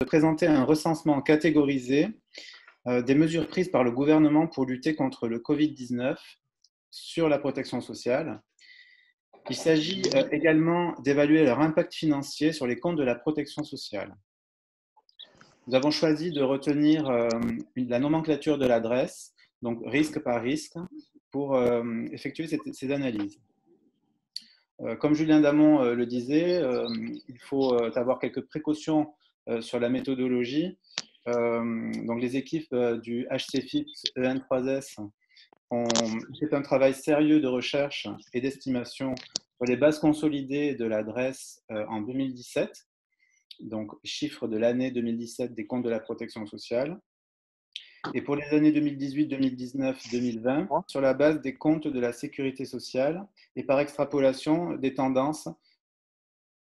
présenter un recensement catégorisé des mesures prises par le gouvernement pour lutter contre le Covid-19 sur la protection sociale. Il s'agit également d'évaluer leur impact financier sur les comptes de la protection sociale. Nous avons choisi de retenir la nomenclature de l'adresse, donc risque par risque, pour effectuer ces analyses. Comme Julien Damon le disait, il faut avoir quelques précautions sur la méthodologie. Donc les équipes du HCFIPS EN3S ont fait un travail sérieux de recherche et d'estimation sur les bases consolidées de l'adresse en 2017, donc chiffre de l'année 2017 des comptes de la protection sociale, et pour les années 2018, 2019, 2020, sur la base des comptes de la sécurité sociale et par extrapolation des tendances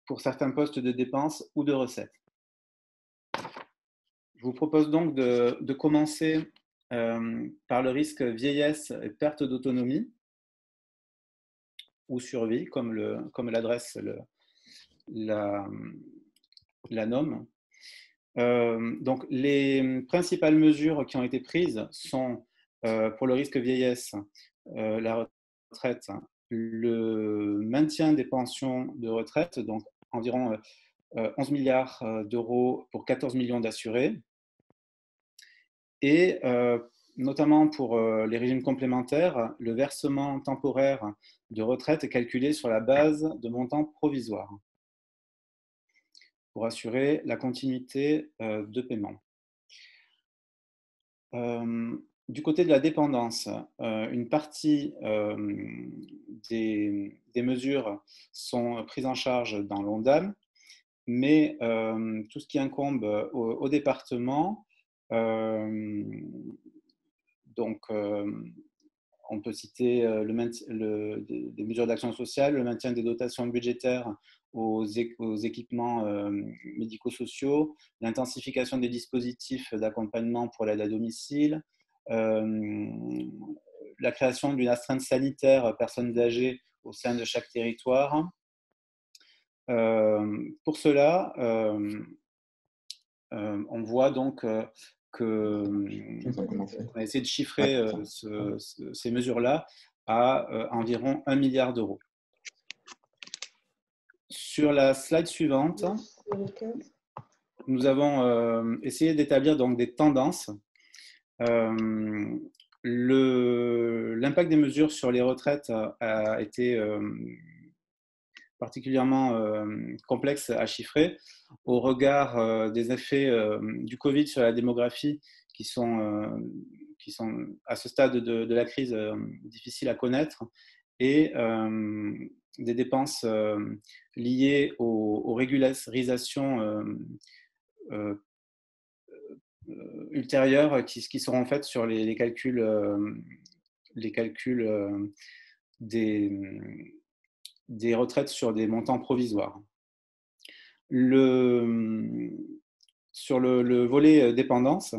pour certains postes de dépenses ou de recettes. Je vous propose donc de commencer par le risque vieillesse et perte d'autonomie ou survie, comme l'adresse la nomme. Donc, les principales mesures qui ont été prises sont pour le risque vieillesse, la retraite, le maintien des pensions de retraite, donc environ 11 milliards d'euros pour 14 millions d'assurés, et notamment pour les régimes complémentaires, le versement temporaire de retraite est calculé sur la base de montants provisoires pour assurer la continuité de paiement. Du côté de la dépendance, une partie des mesures sont prises en charge dans l'ONDAM, mais tout ce qui incombe au département, donc on peut citer des mesures d'action sociale, le maintien des dotations budgétaires aux équipements médico-sociaux, l'intensification des dispositifs d'accompagnement pour l'aide à domicile, la création d'une astreinte sanitaire personnes âgées au sein de chaque territoire. Pour cela, on voit donc qu'on a essayé de chiffrer ces mesures-là à environ 1 milliard d'euros. Sur la slide suivante, nous avons essayé d'établir donc des tendances. L'impact des mesures sur les retraites a été particulièrement complexe à chiffrer au regard des effets du Covid sur la démographie qui sont à ce stade de la crise difficiles à connaître, et des dépenses liées aux régularisations ultérieures qui seront faites sur les calculs des retraites sur des montants provisoires. Sur le volet dépendance,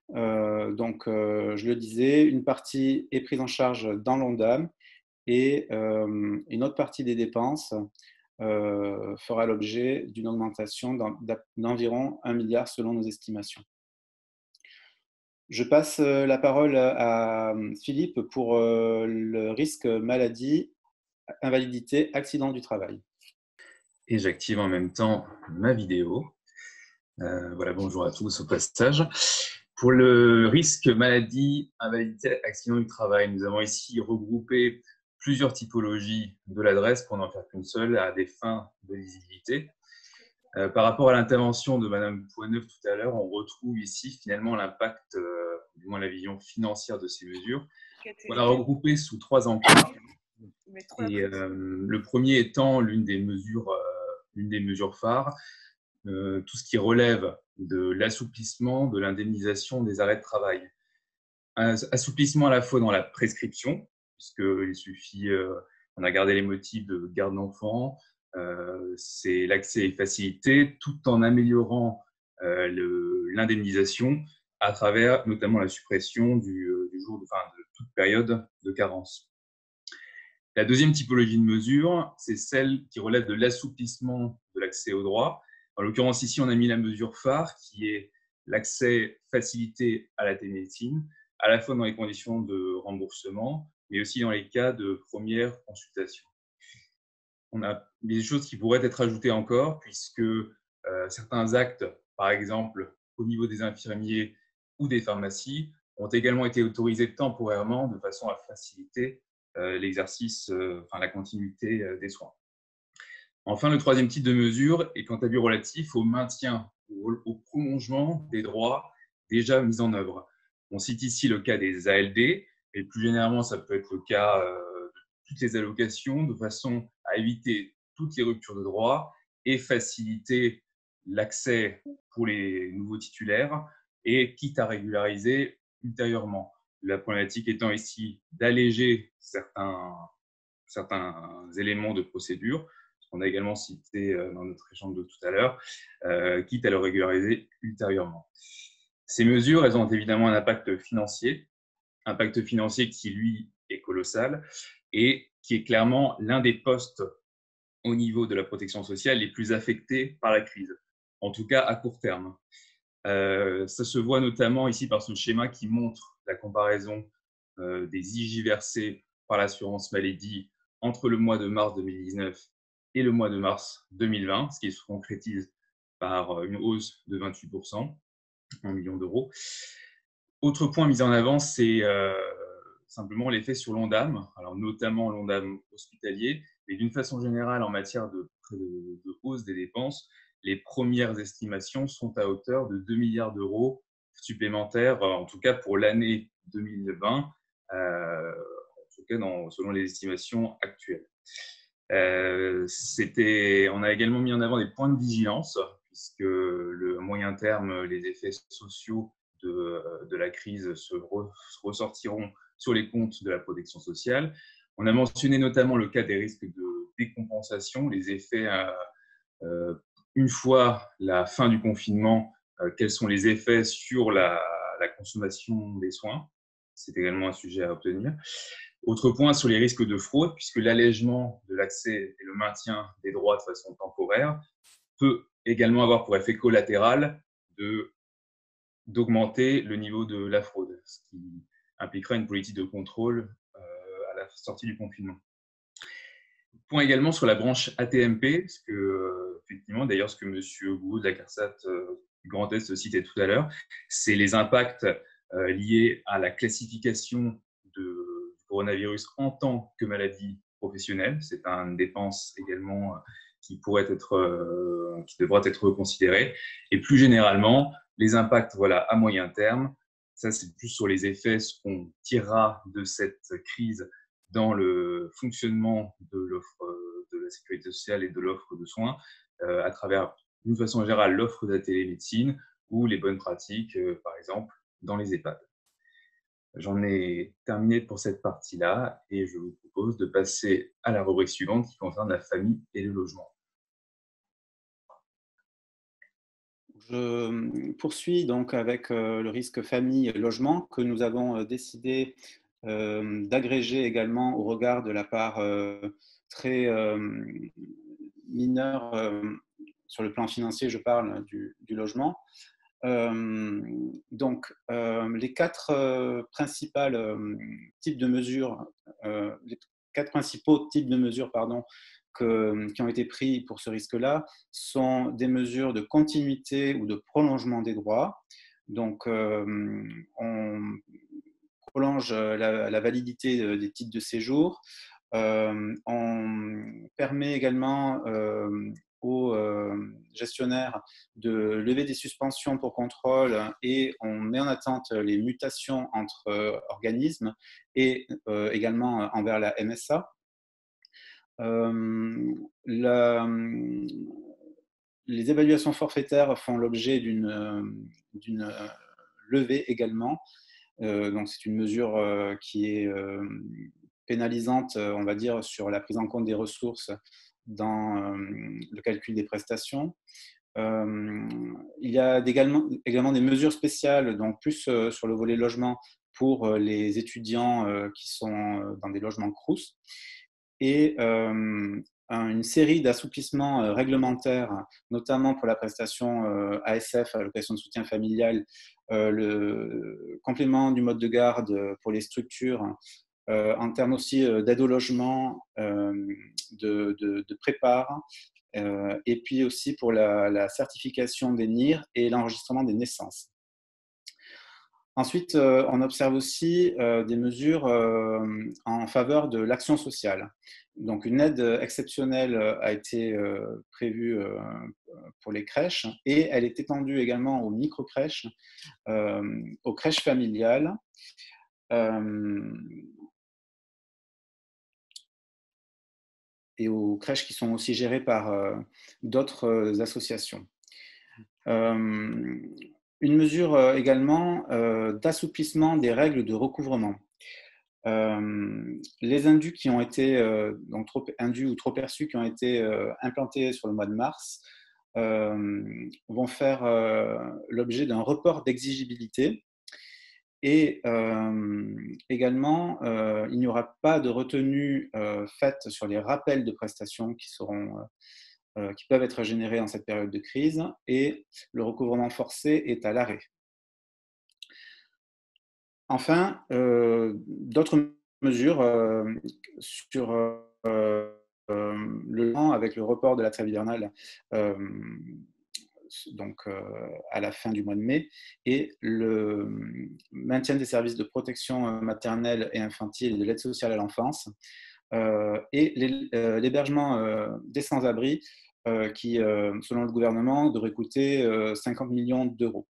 je le disais, une partie est prise en charge dans l'ONDAM et une autre partie des dépenses fera l'objet d'une augmentation d'environ 1 milliard selon nos estimations. Je passe la parole à Philippe pour le risque maladie, invalidité, accident du travail. Et j'active en même temps ma vidéo. Voilà, bonjour à tous au passage. Pour le risque maladie, invalidité, accident du travail, nous avons ici regroupé plusieurs typologies de l'adresse pour n'en faire qu'une seule à des fins de lisibilité. Par rapport à l'intervention de Madame Poineuf tout à l'heure, on retrouve ici finalement l'impact, du moins la vision financière de ces mesures. On l'a regroupé sous 3 enclos. Et le premier étant l'une des mesures phares, tout ce qui relève de l'assouplissement de l'indemnisation des arrêts de travail. Un assouplissement à la fois dans la prescription, puisqu'il suffit, on a gardé les motifs de garde d'enfants, c'est l'accès est facilité, tout en améliorant l'indemnisation à travers notamment la suppression de toute période de carence. La deuxième typologie de mesure, c'est celle qui relève de l'assouplissement de l'accès aux droits, En l'occurrence, ici, on a mis la mesure phare qui est l'accès facilité à la télémédecine, à la fois dans les conditions de remboursement, mais aussi dans les cas de première consultation. On a des choses qui pourraient être ajoutées encore, puisque certains actes, par exemple au niveau des infirmiers ou des pharmacies, ont également été autorisés temporairement de façon à faciliter l'exercice, la continuité des soins. Enfin, le troisième type de mesure est quant à lui relatif au maintien ou au prolongement des droits déjà mis en œuvre. On cite ici le cas des ALD, mais plus généralement, ça peut être le cas de toutes les allocations, de façon à éviter toutes les ruptures de droits et faciliter l'accès pour les nouveaux titulaires et quitte à régulariser ultérieurement. La problématique étant ici d'alléger certains éléments de procédure, qu'on a également cité dans notre échange de tout à l'heure, quitte à le régulariser ultérieurement. Ces mesures, elles ont évidemment un impact financier qui, lui, est colossal et qui est clairement l'un des postes au niveau de la protection sociale les plus affectés par la crise, en tout cas à court terme. Ça se voit notamment ici par ce schéma qui montre la comparaison des IJ versés par l'assurance maladie entre le mois de mars 2019 et le mois de mars 2020, ce qui se concrétise par une hausse de 28%, 1 million d'euros. Autre point mis en avant, c'est simplement l'effet sur l'Ondam, alors notamment l'Ondam hospitalier, mais d'une façon générale en matière de hausse des dépenses, les premières estimations sont à hauteur de 2 milliards d'euros supplémentaires, en tout cas pour l'année 2020, en tout cas selon les estimations actuelles. On a également mis en avant des points de vigilance, puisque à moyen terme, les effets sociaux de la crise se ressortiront sur les comptes de la protection sociale. On a mentionné notamment le cas des risques de décompensation, les effets une fois la fin du confinement, quels sont les effets sur la consommation des soins. C'est également un sujet à obtenir. Autre point sur les risques de fraude, puisque l'allègement de l'accès et le maintien des droits de façon temporaire peut également avoir pour effet collatéral d'augmenter le niveau de la fraude, ce qui impliquera une politique de contrôle à la sortie du confinement. Point également sur la branche AT-MP, parce que, effectivement, d'ailleurs, ce que M. Gouraud de la CARSAT du Grand Est citait tout à l'heure, c'est les impacts liés à la classification du coronavirus en tant que maladie professionnelle. C'est une dépense également qui devra être considérée. Et plus généralement, les impacts à moyen terme, ça c'est plus sur les effets, ce qu'on tirera de cette crise dans le fonctionnement de l'offre de la sécurité sociale et de l'offre de soins à travers, d'une façon générale, l'offre de la télémédecine ou les bonnes pratiques, par exemple, dans les EHPAD. J'en ai terminé pour cette partie-là et je vous propose de passer à la rubrique suivante qui concerne la famille et le logement. Je poursuis donc avec le risque famille et logement que nous avons décidé d'agréger également au regard de la part très mineure sur le plan financier, je parle du logement. Donc, les quatre types de mesures, les quatre principaux types de mesures, qui ont été pris pour ce risque-là sont des mesures de continuité ou de prolongement des droits. Donc, on prolonge la validité des titres de séjour. On permet également aux gestionnaires de lever des suspensions pour contrôle et on met en attente les mutations entre organismes et également envers la MSA. Les évaluations forfaitaires font l'objet d'une levée également. Donc c'est une mesure qui est pénalisante, on va dire, sur la prise en compte des ressources dans le calcul des prestations. Il y a également des mesures spéciales, donc plus sur le volet logement pour les étudiants qui sont dans des logements CROUS. Et une série d'assouplissements réglementaires, notamment pour la prestation ASF, allocation de soutien familial, le complément du mode de garde pour les structures, en termes aussi d'aide au logement, de prépare, et puis aussi pour la certification des NIR et l'enregistrement des naissances. Ensuite, on observe aussi des mesures en faveur de l'action sociale. Donc, une aide exceptionnelle a été prévue pour les crèches et elle est étendue également aux micro-crèches, aux crèches familiales, et aux crèches qui sont aussi gérées par d'autres associations. Une mesure également d'assouplissement des règles de recouvrement. Les indus qui ont été donc trop indus ou trop perçus qui ont été implantés sur le mois de mars vont faire l'objet d'un report d'exigibilité. Et également, il n'y aura pas de retenue faite sur les rappels de prestations qui peuvent être générés en cette période de crise, et le recouvrement forcé est à l'arrêt. Enfin, d'autres mesures sur le temps avec le report de la trêve hivernale, donc à la fin du mois de mai, et le maintien des services de protection maternelle et infantile et de l'aide sociale à l'enfance, et l'hébergement des sans-abri qui, selon le gouvernement, devrait coûter 50 millions d'euros.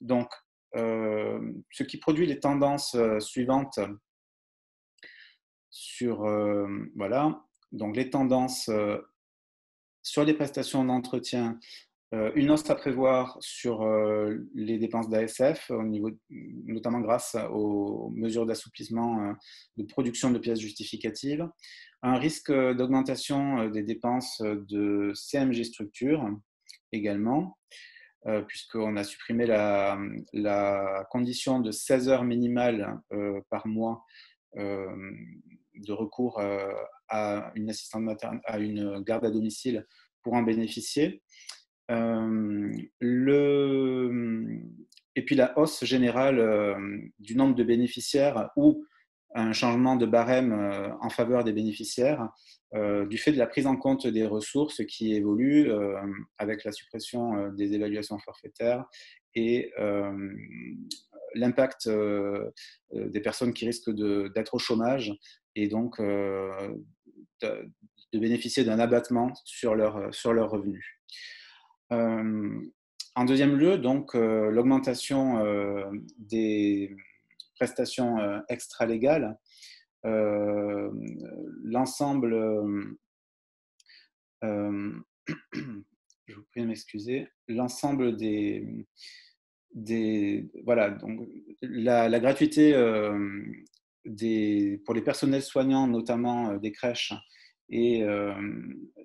Donc, ce qui produit les tendances suivantes sur, voilà, donc les tendances sur les prestations d'entretien, une hausse à prévoir sur les dépenses d'ASF, notamment grâce aux mesures d'assouplissement de production de pièces justificatives, un risque d'augmentation des dépenses de CMG structure également, puisqu'on a supprimé la condition de 16 heures minimales par mois de recours à une assistante maternelle, à une garde à domicile pour en bénéficier. Et puis la hausse générale du nombre de bénéficiaires ou un changement de barème en faveur des bénéficiaires du fait de la prise en compte des ressources qui évoluent avec la suppression des évaluations forfaitaires et l'impact des personnes qui risquent d'être au chômage et donc de bénéficier d'un abattement sur leurs revenus. En deuxième lieu, donc, l'augmentation des prestations extralégales. L'ensemble, je vous prie de m'excuser, l'ensemble voilà, donc la gratuité pour les personnels soignants, notamment des crèches, et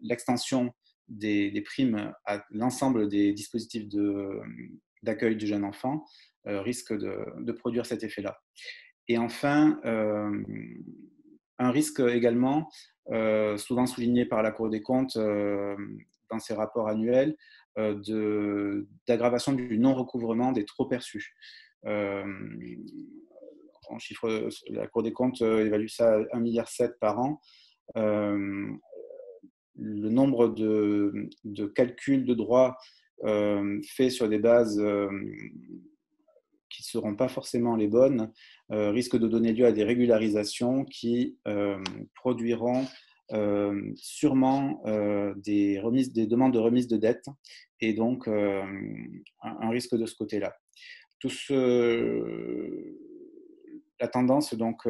l'extension des primes à l'ensemble des dispositifs d'accueil du jeune enfant risque de produire cet effet-là. Et enfin, un risque également, souvent souligné par la Cour des comptes dans ses rapports annuels, d'aggravation du non-recouvrement des trop-perçus. En chiffre, la Cour des comptes évalue ça à 1,7 milliard par an. Le nombre de calculs de droits faits sur des bases qui ne seront pas forcément les bonnes risque de donner lieu à des régularisations qui produiront sûrement des demandes de remise de dette et donc un risque de ce côté-là. La tendance donc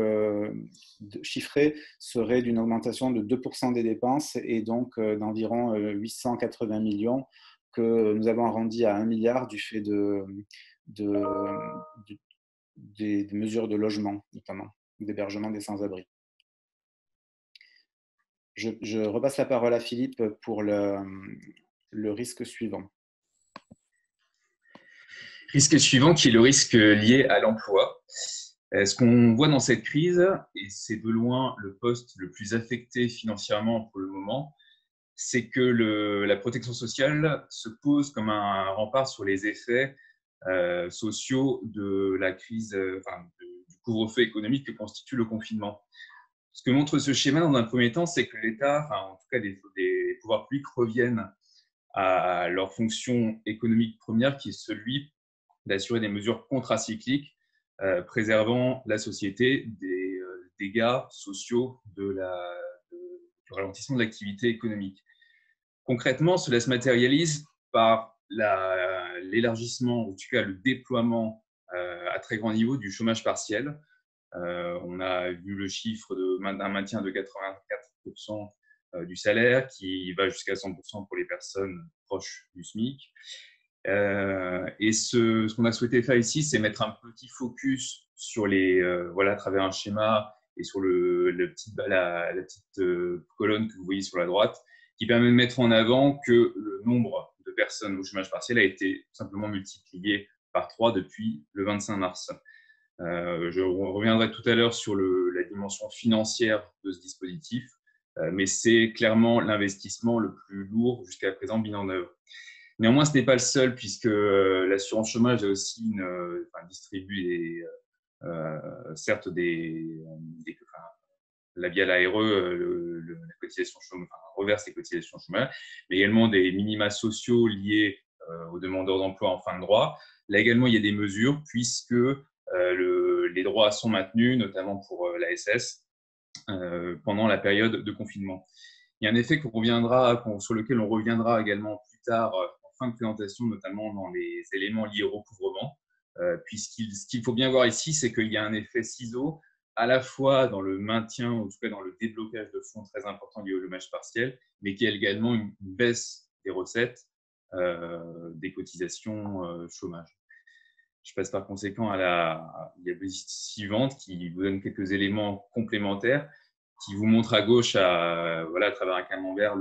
chiffrée serait d'une augmentation de 2% des dépenses et donc d'environ 880 millions que nous avons arrondi à 1 milliard du fait des mesures de logement, notamment d'hébergement des sans-abri. Je repasse la parole à Philippe pour le risque suivant. Risque suivant qui est le risque lié à l'emploi. Ce qu'on voit dans cette crise, et c'est de loin le poste le plus affecté financièrement pour le moment, c'est que la protection sociale se pose comme un rempart sur les effets sociaux de la crise, du couvre-feu économique que constitue le confinement. Ce que montre ce schéma dans un premier temps, c'est que l'État, en tout cas les pouvoirs publics, reviennent à leur fonction économique première, qui est celui d'assurer des mesures contracycliques, préservant la société des dégâts sociaux du ralentissement de l'activité économique. Concrètement, cela se matérialise par l'élargissement, ou en tout cas le déploiement à très grand niveau du chômage partiel. On a vu le chiffre d'un maintien de 84% du salaire qui va jusqu'à 100% pour les personnes proches du SMIC. Et ce qu'on a souhaité faire ici, c'est mettre un petit focus sur à travers un schéma et sur la petite colonne que vous voyez sur la droite, qui permet de mettre en avant que le nombre de personnes au chômage partiel a été simplement multiplié par 3 depuis le 25 mars. Je reviendrai tout à l'heure sur la dimension financière de ce dispositif, mais c'est clairement l'investissement le plus lourd jusqu'à présent mis en œuvre. Néanmoins, ce n'est pas le seul, puisque l'assurance chômage a aussi distribue certes via l'ARE, la cotisation chômage, reverse les cotisations chômage, mais également des minima sociaux liés aux demandeurs d'emploi en fin de droit. Là également, il y a des mesures, puisque les droits sont maintenus, notamment pour l'ASS, pendant la période de confinement. Il y a un effet sur lequel on reviendra également plus tard en fin de présentation, notamment dans les éléments liés au recouvrement, ce qu'il faut bien voir ici, c'est qu'il y a un effet ciseau à la fois dans le maintien, ou en tout cas dans le déblocage de fonds très important lié au chômage partiel, mais qui a également une baisse des recettes des cotisations chômage. Je passe par conséquent à la diapositive suivante qui vous donne quelques éléments complémentaires, qui vous montre à gauche, à travers un camembert,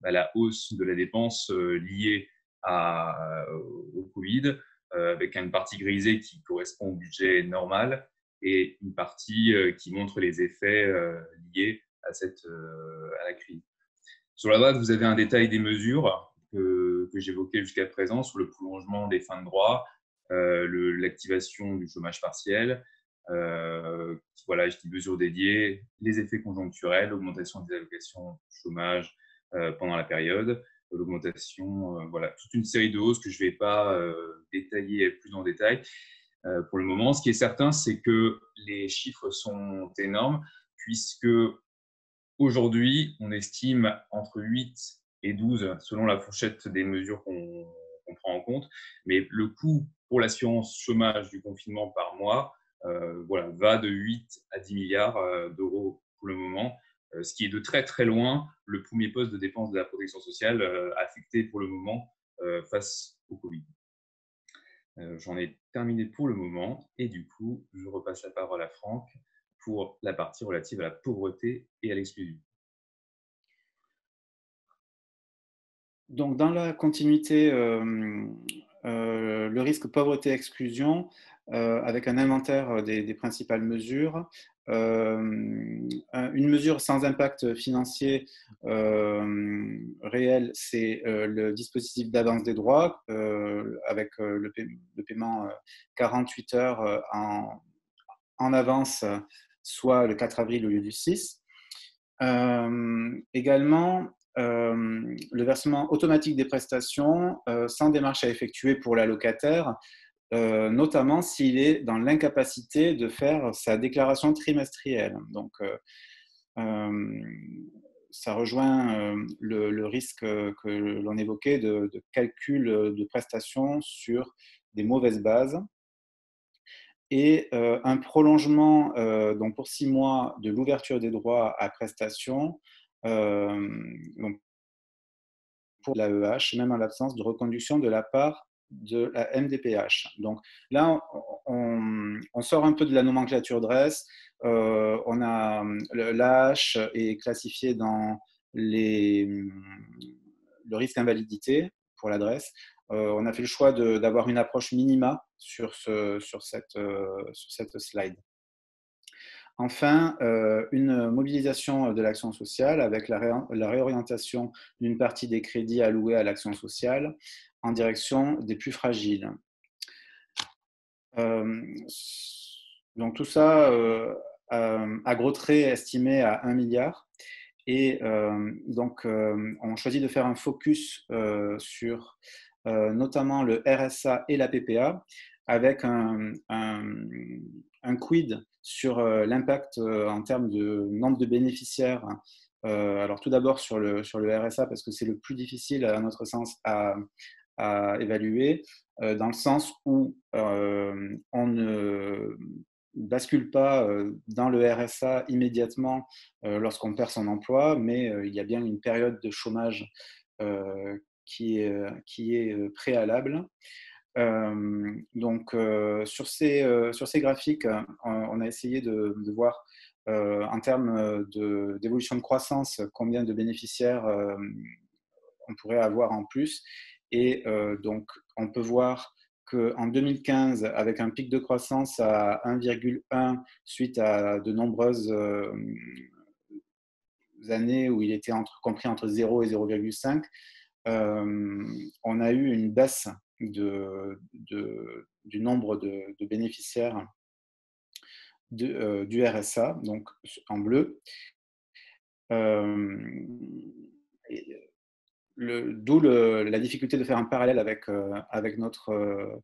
la hausse de la dépense liée au Covid, avec une partie grisée qui correspond au budget normal et une partie qui montre les effets liés à la crise. Sur la droite, vous avez un détail des mesures que j'évoquais jusqu'à présent sur le prolongement des fins de droit, l'activation du chômage partiel, des mesures dédiées, les effets conjoncturels, l'augmentation des allocations chômage pendant la période, l'augmentation, toute une série de hausses que je ne vais pas détailler plus en détail pour le moment. Ce qui est certain, c'est que les chiffres sont énormes, puisque aujourd'hui, on estime entre 8 et 12, selon la fourchette des mesures qu'on prend en compte. Mais le coût pour l'assurance chômage du confinement par mois va de 8 à 10 milliards d'euros pour le moment, ce qui est de très très loin le premier poste de dépense de la protection sociale affecté pour le moment face au Covid. J'en ai terminé pour le moment et du coup, je repasse la parole à Franck pour la partie relative à la pauvreté et à l'exclusion. Donc, dans la continuité, le risque pauvreté-exclusion, avec un inventaire des principales mesures. Une mesure sans impact financier réel, c'est le dispositif d'avance des droits, avec le paiement 48 heures en avance, soit le 4 avril au lieu du 6. Également, le versement automatique des prestations sans démarche à effectuer pour l'allocataire, notamment s'il est dans l'incapacité de faire sa déclaration trimestrielle. Donc, ça rejoint le risque que l'on évoquait de calcul de prestations sur des mauvaises bases. Et un prolongement donc pour 6 mois de l'ouverture des droits à prestation donc pour l'AEH, même en l'absence de reconduction de la part de la MDPH. Donc là, on sort un peu de la nomenclature DRES. L'AH est classifié dans le risque invalidité pour l'adresse. On a fait le choix d'avoir une approche minima sur cette slide. Enfin, une mobilisation de l'action sociale avec la réorientation d'une partie des crédits alloués à l'action sociale en direction des plus fragiles. Donc tout ça à gros traits estimé à 1 milliard. Et donc on choisit de faire un focus sur notamment le RSA et la PPA avec un quid sur l'impact en termes de nombre de bénéficiaires. Alors tout d'abord sur le RSA parce que c'est le plus difficile à notre sens à évaluer, dans le sens où on ne bascule pas dans le RSA immédiatement lorsqu'on perd son emploi, mais il y a bien une période de chômage qui est préalable. Donc, sur ces graphiques, on a essayé de voir en termes d'évolution de croissance combien de bénéficiaires on pourrait avoir en plus. Et donc, on peut voir qu'en 2015, avec un pic de croissance à 1,1 suite à de nombreuses années où il était compris entre 0 et 0,5, on a eu une baisse du nombre de bénéficiaires du RSA, donc en bleu. D'où la difficulté de faire un parallèle avec notre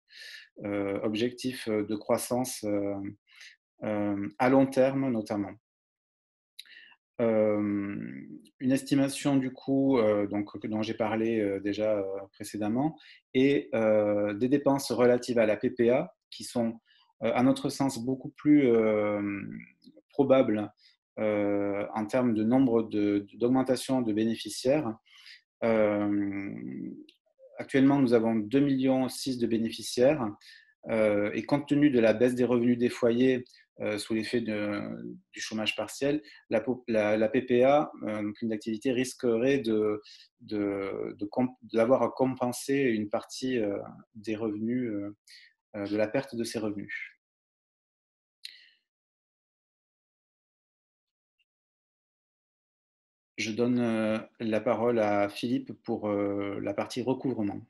objectif de croissance à long terme notamment. Une estimation du coût dont j'ai parlé déjà précédemment et des dépenses relatives à la PPA qui sont à notre sens beaucoup plus probables en termes de nombre d'augmentation de bénéficiaires. Actuellement, nous avons 2,6 millions de bénéficiaires et compte tenu de la baisse des revenus des foyers sous l'effet du chômage partiel, la PPA, donc une activité, risquerait d'avoir à compenser une partie des revenus, de la perte de ces revenus. Je donne la parole à Philippe pour la partie recouvrement.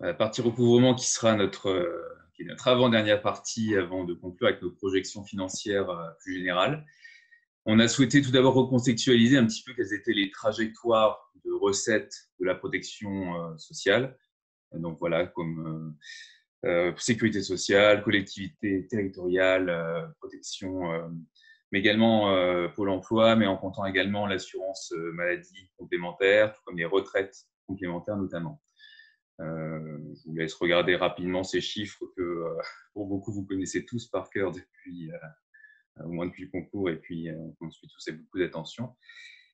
La partie recouvrement qui sera notre avant-dernière partie avant de conclure avec nos projections financières plus générales. On a souhaité tout d'abord recontextualiser un petit peu quelles étaient les trajectoires de recettes de la protection sociale. Donc voilà, comme sécurité sociale, collectivité territoriale, protection, mais également Pôle emploi, mais en comptant également l'assurance maladie complémentaire, tout comme les retraites complémentaires notamment. Je vous laisse regarder rapidement ces chiffres que pour beaucoup vous connaissez tous par cœur depuis au moins depuis le concours et puis on suit tous avec beaucoup d'attention.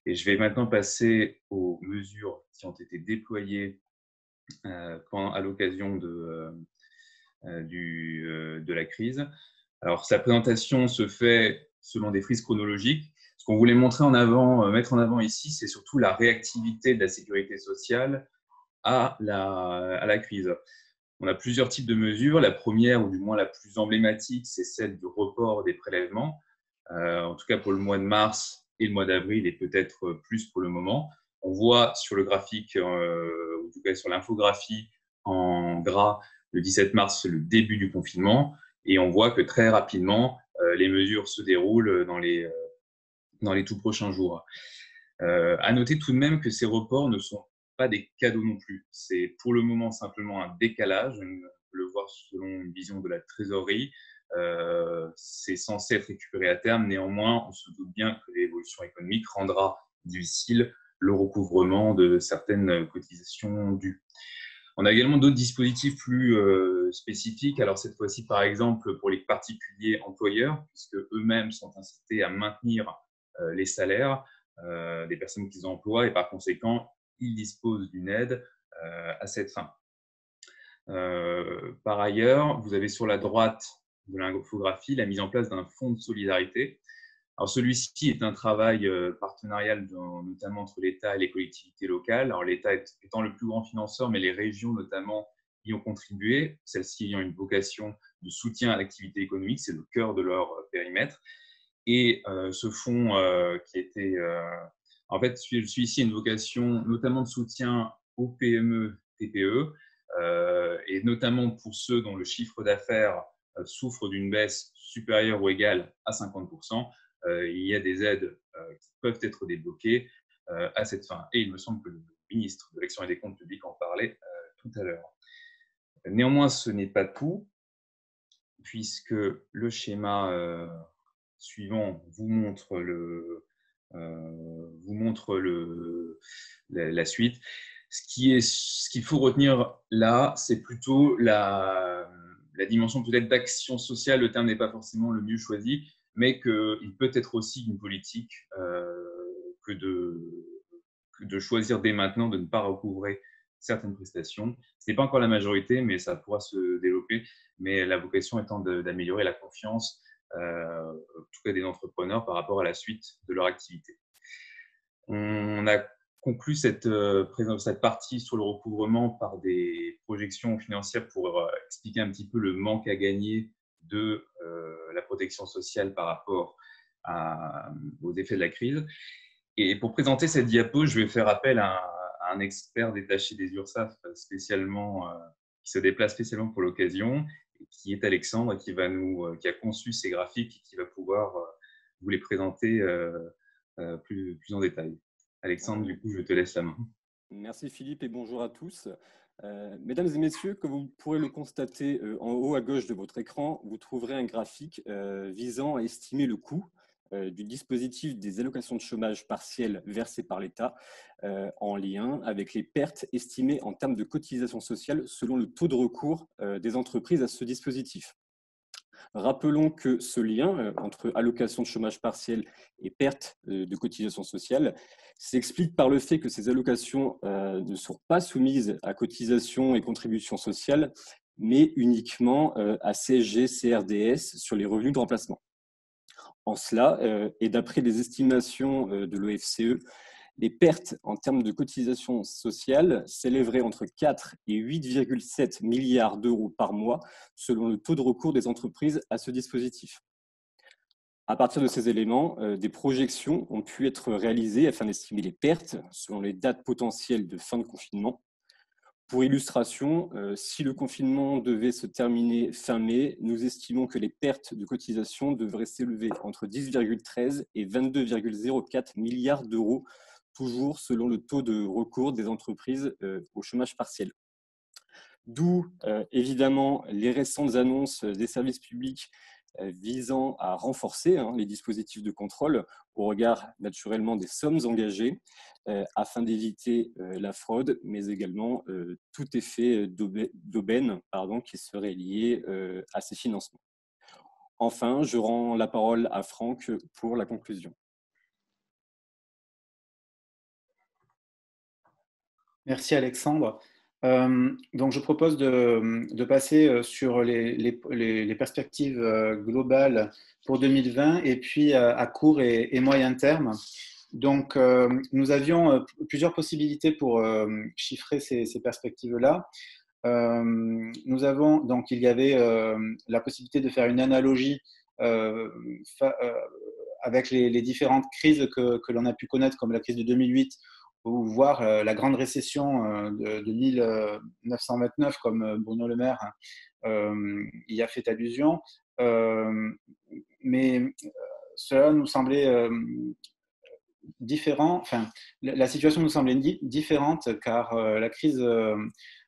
Et je vais maintenant passer aux mesures qui ont été déployées à l'occasion de la crise. Alors, sa présentation se fait selon des frises chronologiques. Ce qu'on voulait mettre en avant ici, c'est surtout la réactivité de la sécurité sociale à la crise. On a plusieurs types de mesures. La première, ou du moins la plus emblématique, c'est celle du report des prélèvements. En tout cas, pour le mois de mars et le mois d'avril, et peut-être plus pour le moment. On voit sur le graphique, ou en tout cas sur l'infographie en gras, le 17 mars, le début du confinement. Et on voit que très rapidement, les mesures se déroulent dans les tout prochains jours. À noter tout de même que ces reports ne sont pas des cadeaux non plus. C'est pour le moment simplement un décalage. On peut le voir selon une vision de la trésorerie. C'est censé être récupéré à terme. Néanmoins, on se doute bien que l'évolution économique rendra difficile le recouvrement de certaines cotisations dues. On a également d'autres dispositifs plus spécifiques. Alors cette fois-ci, par exemple, pour les particuliers employeurs, puisque eux-mêmes sont incités à maintenir les salaires des personnes qu'ils emploient et par conséquent, ils disposent d'une aide à cette fin. Par ailleurs, vous avez sur la droite de l'infographie la mise en place d'un fonds de solidarité. Alors celui-ci est un travail partenarial notamment entre l'État et les collectivités locales. Alors l'État étant le plus grand financeur, mais les régions notamment y ont contribué, celles-ci ayant une vocation de soutien à l'activité économique, c'est le cœur de leur périmètre. Et ce fonds qui était… en fait, celui-ci a une vocation notamment de soutien aux PME, TPE, et notamment pour ceux dont le chiffre d'affaires souffre d'une baisse supérieure ou égale à 50%. Il y a des aides qui peuvent être débloquées à cette fin. Et il me semble que le ministre de l'Action et des Comptes publics en parlait tout à l'heure. Néanmoins, ce n'est pas tout, puisque le schéma suivant vous montre la suite. Ce qu'il faut retenir là, c'est plutôt la dimension peut-être d'action sociale. Le terme n'est pas forcément le mieux choisi, mais qu'il peut être aussi une politique que de choisir dès maintenant de ne pas recouvrer certaines prestations. Ce n'est pas encore la majorité, mais ça pourra se développer. Mais la vocation étant d'améliorer la confiance, en tout cas des entrepreneurs, par rapport à la suite de leur activité. On a conclu cette partie sur le recouvrement par des projections financières pour expliquer un petit peu le manque à gagner de la protection sociale par rapport aux effets de la crise. Et pour présenter cette diapo, je vais faire appel à un expert détaché des URSSAF qui se déplace spécialement pour l'occasion, qui est Alexandre, qui a conçu ces graphiques et qui va pouvoir vous les présenter plus en détail. Alexandre, du coup, je te laisse la main. Merci Philippe et bonjour à tous. Mesdames et messieurs, comme vous pourrez le constater en haut à gauche de votre écran, vous trouverez un graphique visant à estimer le coût du dispositif des allocations de chômage partielles versées par l'État en lien avec les pertes estimées en termes de cotisation sociale selon le taux de recours des entreprises à ce dispositif. Rappelons que ce lien entre allocation de chômage partiel et perte de cotisation sociale s'explique par le fait que ces allocations ne sont pas soumises à cotisation et contributions sociales, mais uniquement à CSG, CRDS sur les revenus de remplacement. En cela, et d'après les estimations de l'OFCE, les pertes en termes de cotisation sociale s'élèveraient entre 4 et 8,7 milliards d'euros par mois selon le taux de recours des entreprises à ce dispositif. À partir de ces éléments, des projections ont pu être réalisées afin d'estimer les pertes selon les dates potentielles de fin de confinement. Pour illustration, si le confinement devait se terminer fin mai, nous estimons que les pertes de cotisation devraient s'élever entre 10,13 et 22,04 milliards d'euros, toujours selon le taux de recours des entreprises au chômage partiel. D'où, évidemment, les récentes annonces des services publics visant à renforcer les dispositifs de contrôle au regard naturellement des sommes engagées afin d'éviter la fraude, mais également tout effet d'aubaine qui serait lié à ces financements. Enfin, je rends la parole à Franck pour la conclusion. Merci Alexandre. Donc je propose de passer sur les perspectives globales pour 2020 et puis à court et moyen terme. Donc nous avions plusieurs possibilités pour chiffrer ces perspectives-là. Donc il y avait la possibilité de faire une analogie avec les différentes crises que l'on a pu connaître, comme la crise de 2008, ou voir la grande récession de 1929, comme Bruno Le Maire y a fait allusion. Mais cela nous semblait différent. Enfin, la situation nous semblait différente car la crise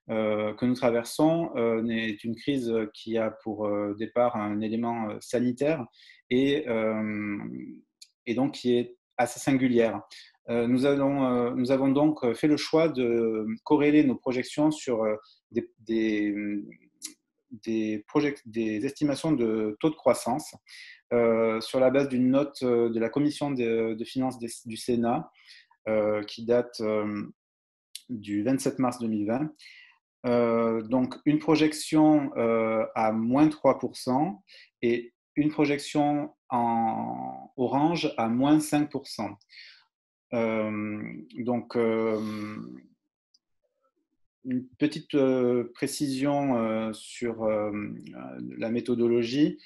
que nous traversons est une crise qui a pour départ un élément sanitaire et donc qui est assez singulière. Nous avons donc fait le choix de corréler nos projections sur des estimations de taux de croissance sur la base d'une note de la Commission de finances du Sénat qui date du 27 mars 2020. Donc, une projection à moins 3% et une projection en orange à moins 5%. Donc, une petite précision sur la méthodologie.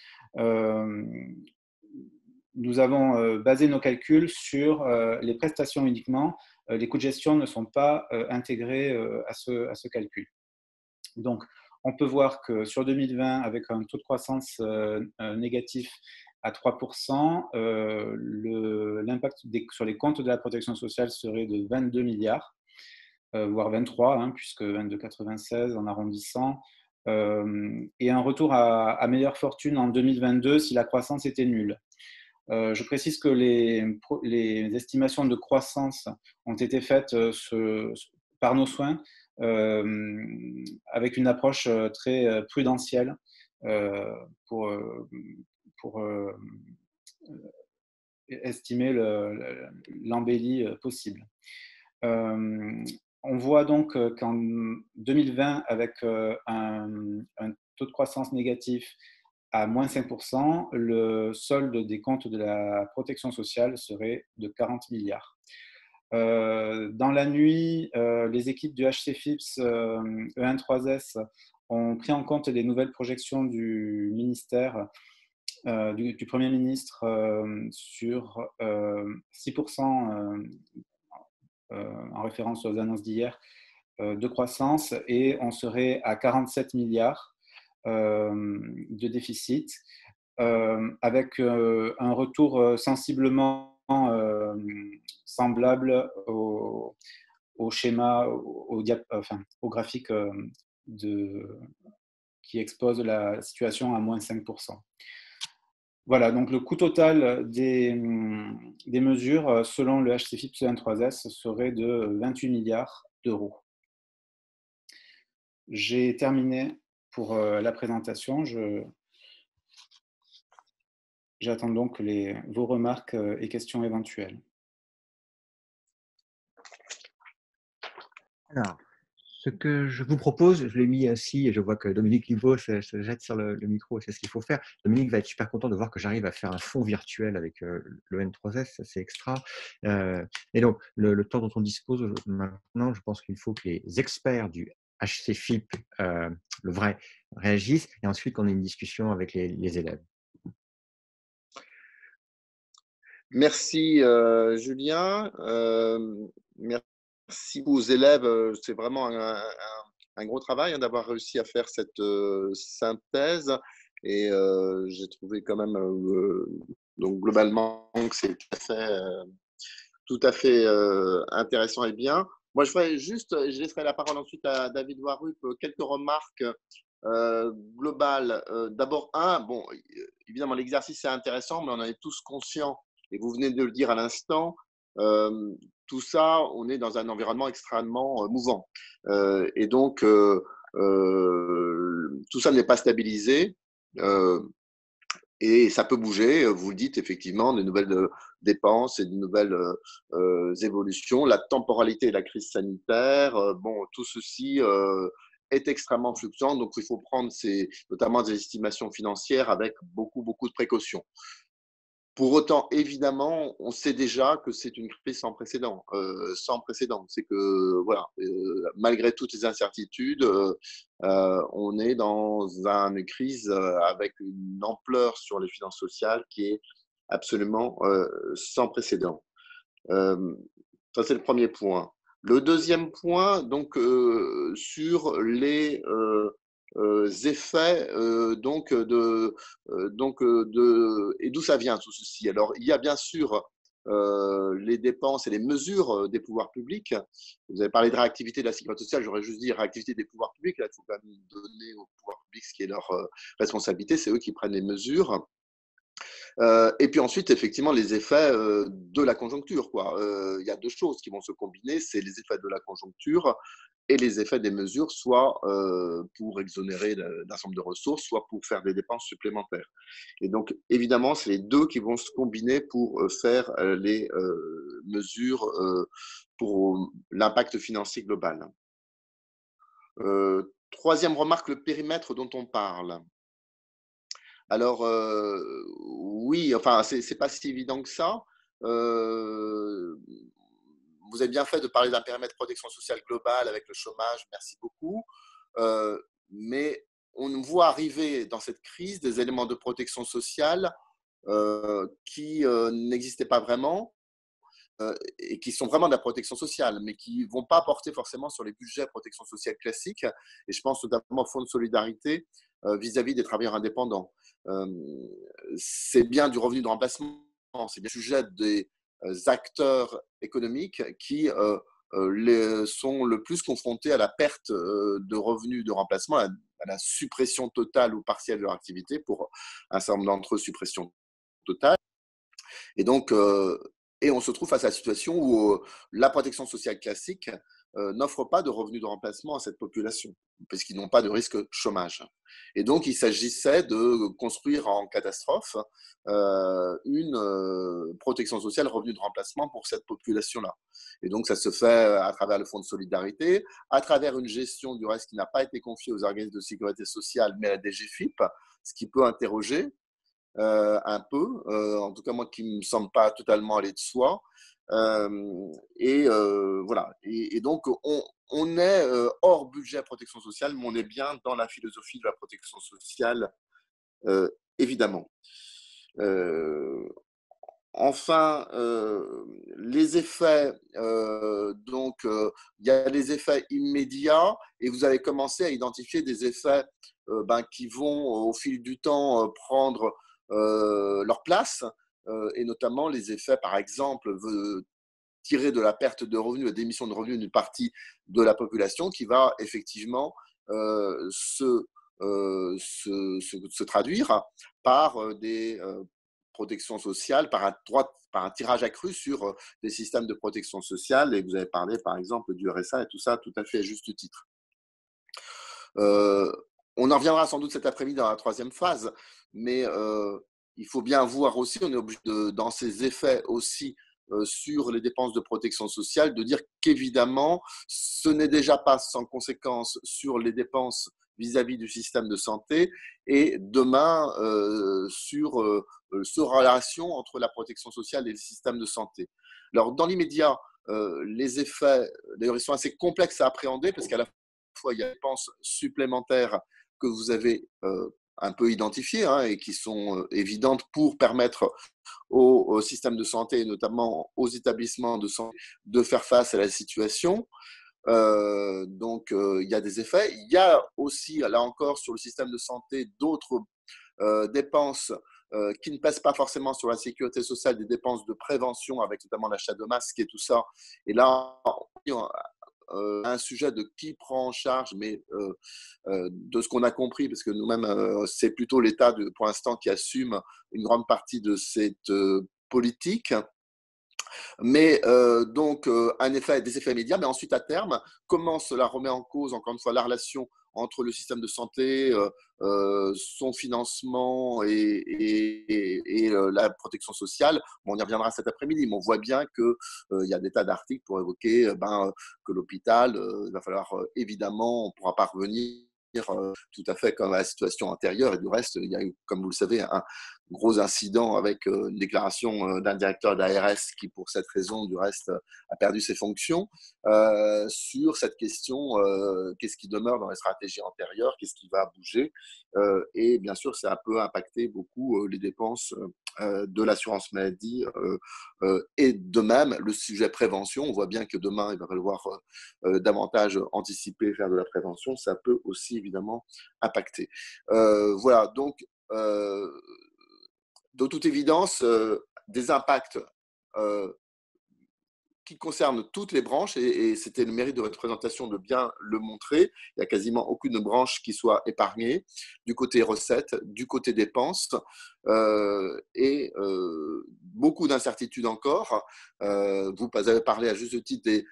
Nous avons basé nos calculs sur les prestations uniquement. Les coûts de gestion ne sont pas intégrés à ce calcul. Donc, on peut voir que sur 2020, avec un taux de croissance négatif à 3%, l'impact sur les comptes de la protection sociale serait de 22 milliards, voire 23, hein, puisque 22,96 en arrondissant, et un retour à meilleure fortune en 2022 si la croissance était nulle. Je précise que les estimations de croissance ont été faites par nos soins avec une approche très prudentielle pour estimer l'embellie possible. On voit donc qu'en 2020, avec un taux de croissance négatif à moins 5%, le solde des comptes de la protection sociale serait de 40 milliards. Dans la nuit, les équipes du HCFIPS E13S ont pris en compte les nouvelles projections du ministère, du Premier ministre, sur 6% en référence aux annonces d'hier de croissance, et on serait à 47 milliards de déficit, avec un retour sensiblement semblable au schéma, au graphique qui expose la situation à moins 5%. Voilà, donc le coût total des mesures, selon le HCFIPS E13S, serait de 28 milliards d'euros. J'ai terminé pour la présentation. J'attends donc vos remarques et questions éventuelles. Alors, ce que je vous propose, je l'ai mis ainsi, et je vois que Dominique Libaud se jette sur le micro, c'est ce qu'il faut faire. Dominique va être super content de voir que j'arrive à faire un fond virtuel avec le N3S, ça c'est extra. Et donc, le temps dont on dispose maintenant, je pense qu'il faut que les experts du HCFIP, le vrai, réagissent, et ensuite qu'on ait une discussion avec les élèves. Merci Julien. Merci aux élèves. C'est vraiment un gros travail d'avoir réussi à faire cette synthèse. Et j'ai trouvé quand même, donc globalement, que c'est tout à fait intéressant et bien. Moi, je laisserai la parole ensuite à David Warup. Quelques remarques globales. D'abord, bon, évidemment, l'exercice est intéressant, mais on en est tous conscients. Et vous venez de le dire à l'instant, tout ça, on est dans un environnement extrêmement mouvant. Et donc, tout ça n'est pas stabilisé. Et ça peut bouger, vous le dites effectivement, de nouvelles dépenses et de nouvelles évolutions. La temporalité de la crise sanitaire, bon, tout ceci est extrêmement fluctuant. Donc, il faut prendre notamment des estimations financières avec beaucoup, beaucoup de précautions. Pour autant, évidemment, on sait déjà que c'est une crise sans précédent. C'est que, voilà, malgré toutes les incertitudes, on est dans une crise avec une ampleur sur les finances sociales qui est absolument sans précédent. Ça, c'est le premier point. Le deuxième point, donc, sur les effets et d'où ça vient tout ceci. Alors, il y a bien sûr les dépenses et les mesures des pouvoirs publics. Vous avez parlé de réactivité de la sécurité sociale, j'aurais juste dit réactivité des pouvoirs publics. Là, il faut quand même donner aux pouvoirs publics ce qui est leur responsabilité, c'est eux qui prennent les mesures. Et puis ensuite, effectivement, les effets de la conjoncture, quoi. Il y a deux choses qui vont se combiner, c'est les effets de la conjoncture et les effets des mesures, soit pour exonérer d'un certain nombre de ressources, soit pour faire des dépenses supplémentaires. Et donc, évidemment, c'est les deux qui vont se combiner pour faire les mesures pour l'impact financier global. Troisième remarque, le périmètre dont on parle. Alors, oui, enfin, c'est pas si évident que ça. Euh, Vous avez bien fait de parler d'un périmètre de protection sociale globale avec le chômage, merci beaucoup. Euh, mais on voit arriver dans cette crise des éléments de protection sociale qui n'existaient pas vraiment et qui sont vraiment de la protection sociale, mais qui ne vont pas porter forcément sur les budgets de protection sociale classiques. Et je pense notamment au Fonds de solidarité vis-à-vis des travailleurs indépendants. Euh, c'est bien du revenu de remplacement, c'est bien le sujet des acteurs économiques qui sont le plus confrontés à la perte de revenus de remplacement, à la suppression totale ou partielle de leur activité, pour un certain nombre d'entre eux, suppression totale. Et donc, on se trouve face à la situation où la protection sociale classique n'offre pas de revenus de remplacement à cette population, parce qu'ils n'ont pas de risque chômage. Et donc, il s'agissait de construire en catastrophe une protection sociale revenu de remplacement pour cette population-là. Et donc, ça se fait à travers le Fonds de solidarité, à travers une gestion du reste qui n'a pas été confiée aux organismes de sécurité sociale, mais à la DGFiP, ce qui peut interroger un peu, en tout cas moi qui ne me semble pas totalement aller de soi. Voilà. Et donc on est hors budget protection sociale, mais on est bien dans la philosophie de la protection sociale, évidemment. Enfin, les effets, il y a les effets immédiats et vous avez commencé à identifier des effets qui vont au fil du temps prendre leur place, et notamment les effets, par exemple, tirés de la perte de revenus, la démission de revenus d'une partie de la population qui va effectivement se traduire par des protections sociales, par un tirage accru sur des systèmes de protection sociale. Et vous avez parlé, par exemple, du RSA et tout ça, tout à fait à juste titre. On en reviendra sans doute cet après-midi dans la troisième phase, mais il faut bien voir aussi, on est obligé dans ces effets aussi sur les dépenses de protection sociale, de dire qu'évidemment, ce n'est déjà pas sans conséquence sur les dépenses vis-à-vis du système de santé et demain sur ce relation entre la protection sociale et le système de santé. Alors, dans l'immédiat, les effets, d'ailleurs, ils sont assez complexes à appréhender parce qu'à la fois, il y a des dépenses supplémentaires que vous avez un peu identifiées et qui sont évidentes pour permettre au système de santé, et notamment aux établissements de santé, de faire face à la situation. Il y a des effets. Il y a aussi, là encore, sur le système de santé, d'autres dépenses qui ne pèsent pas forcément sur la sécurité sociale, des dépenses de prévention, avec notamment l'achat de masques et tout ça. Et là, un sujet de qui prend en charge, mais de ce qu'on a compris, parce que nous-mêmes, c'est plutôt l'État, pour l'instant, qui assume une grande partie de cette politique. Mais des effets immédiats, mais ensuite, à terme, comment cela remet en cause, encore une fois, la relation entre le système de santé, son financement et la protection sociale. Bon, on y reviendra cet après-midi, mais on voit bien qu'il y a des tas d'articles pour évoquer que l'hôpital, il va falloir évidemment, on ne pourra pas revenir tout à fait comme à la situation antérieure. Et du reste, il y a eu, comme vous le savez, un gros incident avec une déclaration d'un directeur d'ARS qui, pour cette raison, du reste, a perdu ses fonctions, sur cette question, qu'est-ce qui demeure dans les stratégies antérieures, qu'est-ce qui va bouger. Et bien sûr, ça peut impacter beaucoup les dépenses de l'assurance maladie et de même le sujet prévention. On voit bien que demain, il va falloir davantage anticiper, faire de la prévention. Ça peut aussi évidemment impacter. Voilà, donc de toute évidence, des impacts qui concernent toutes les branches, et c'était le mérite de votre présentation de bien le montrer. Il n'y a quasiment aucune branche qui soit épargnée, du côté recettes, du côté dépenses, et beaucoup d'incertitudes encore. Vous avez parlé à juste titre des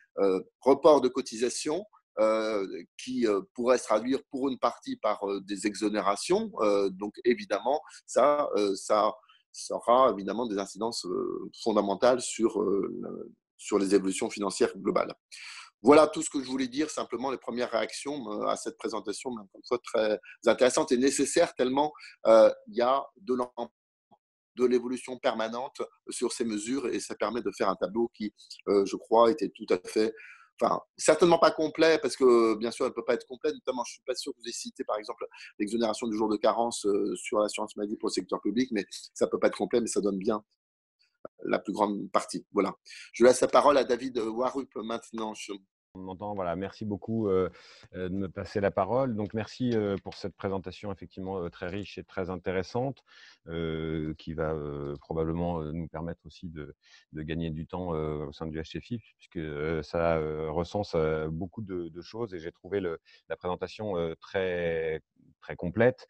reports de cotisation, qui pourraient se traduire pour une partie par des exonérations. Donc évidemment, ça aura évidemment des incidences fondamentales sur les évolutions financières globales. Voilà tout ce que je voulais dire, simplement les premières réactions à cette présentation, mais encore une fois très intéressante et nécessaire tellement il y a de l'évolution permanente sur ces mesures et ça permet de faire un tableau qui, je crois, était tout à fait, enfin, certainement pas complet parce que bien sûr, elle ne peut pas être complète. Notamment, je ne suis pas sûr que vous ayez cité par exemple l'exonération du jour de carence sur l'assurance maladie pour le secteur public, mais ça ne peut pas être complet, mais ça donne bien la plus grande partie. Voilà. Je laisse la parole à David Warup maintenant. On entend, voilà, merci beaucoup de me passer la parole. Donc, merci pour cette présentation effectivement très riche et très intéressante qui va probablement nous permettre aussi de gagner du temps au sein du HCFIP puisque ça recense beaucoup de choses et j'ai trouvé la présentation très complète.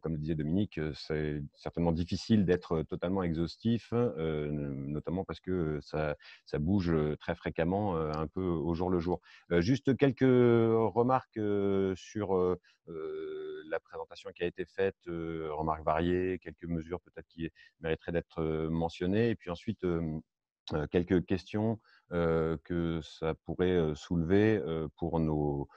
Comme le disait Dominique, c'est certainement difficile d'être totalement exhaustif, notamment parce que ça bouge très fréquemment, un peu au jour le jour. Juste quelques remarques sur la présentation qui a été faite, remarques variées, quelques mesures peut-être qui mériteraient d'être mentionnées, et puis ensuite quelques questions que ça pourrait soulever pour nos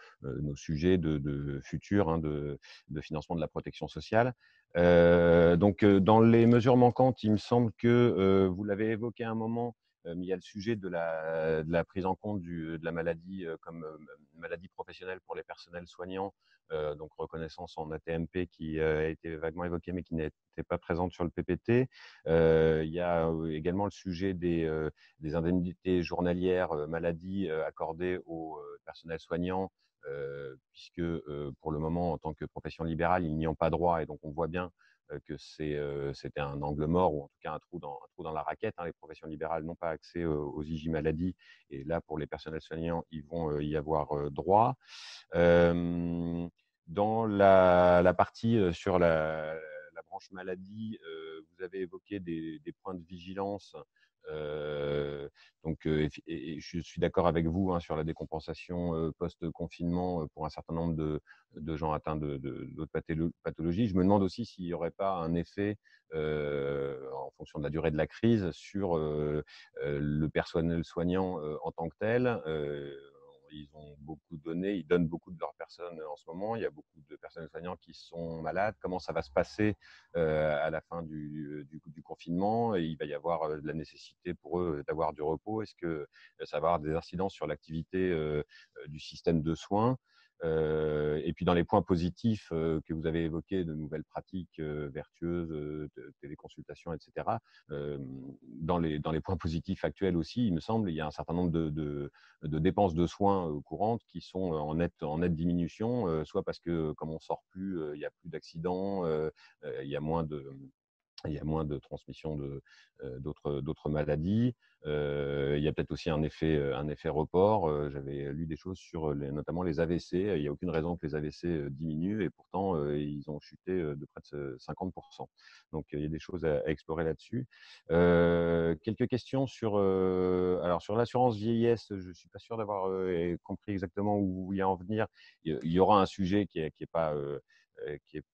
sujets de futurs hein, de financement de la protection sociale. Donc, dans les mesures manquantes, il me semble que vous l'avez évoqué à un moment, mais il y a le sujet de la prise en compte de la maladie comme maladie professionnelle pour les personnels soignants, donc reconnaissance en ATMP qui a été vaguement évoquée mais qui n'était pas présente sur le PPT. Il y a également le sujet des indemnités journalières maladie accordées aux personnels soignants, puisque pour le moment, en tant que profession libérale, ils n'y ont pas droit et donc on voit bien que c'était un angle mort ou en tout cas un trou dans la raquette. Hein. Les professions libérales n'ont pas accès aux IJ maladie et là, pour les personnels soignants, ils vont y avoir droit. Dans la partie sur la branche maladie, vous avez évoqué des points de vigilance. Donc, et je suis d'accord avec vous hein, sur la décompensation post-confinement pour un certain nombre de gens atteints d'autres pathologies. Je me demande aussi s'il n'y aurait pas un effet en fonction de la durée de la crise sur le personnel soignant en tant que tel. Ils ont beaucoup donné, ils donnent beaucoup de leurs personnes en ce moment. Il y a beaucoup de personnels soignants qui sont malades. Comment ça va se passer à la fin du confinement? Et il va y avoir de la nécessité pour eux d'avoir du repos. Est-ce que ça va avoir des incidences sur l'activité du système de soins? Et puis dans les points positifs que vous avez évoqués, de nouvelles pratiques vertueuses, de téléconsultation, etc. Dans les points positifs actuels aussi, il me semble, il y a un certain nombre de dépenses de soins courantes qui sont en nette diminution, soit parce que comme on sort plus, il y a plus d'accidents, il y a moins de transmission d'autres maladies. Il y a peut-être aussi un effet report. J'avais lu des choses sur notamment les AVC. Il n'y a aucune raison que les AVC diminuent et pourtant ils ont chuté de près de 50%. Donc il y a des choses à explorer là-dessus. Quelques questions sur l'assurance vieillesse. Je ne suis pas sûr d'avoir compris exactement où vous vouliez en venir. Il y aura un sujet qui est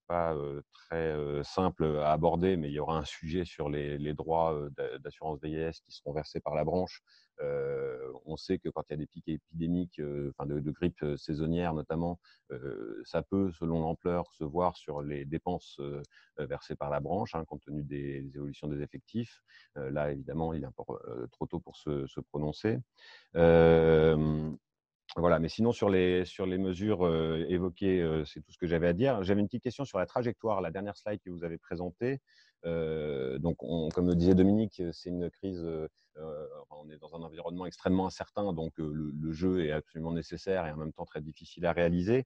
pas très simple à aborder, mais il y aura un sujet sur les droits d'assurance vieillesse qui seront versés par la branche. On sait que quand il y a des pics épidémiques, de grippe saisonnière notamment, ça peut, selon l'ampleur, se voir sur les dépenses versées par la branche, hein, compte tenu des évolutions des effectifs. Là, évidemment, il est encore trop tôt pour se prononcer. Voilà, mais sinon sur les mesures évoquées, c'est tout ce que j'avais à dire. J'avais une petite question sur la trajectoire, la dernière slide que vous avez présentée. Donc, comme le disait Dominique, c'est une crise, on est dans un environnement extrêmement incertain, donc le jeu est absolument nécessaire et en même temps très difficile à réaliser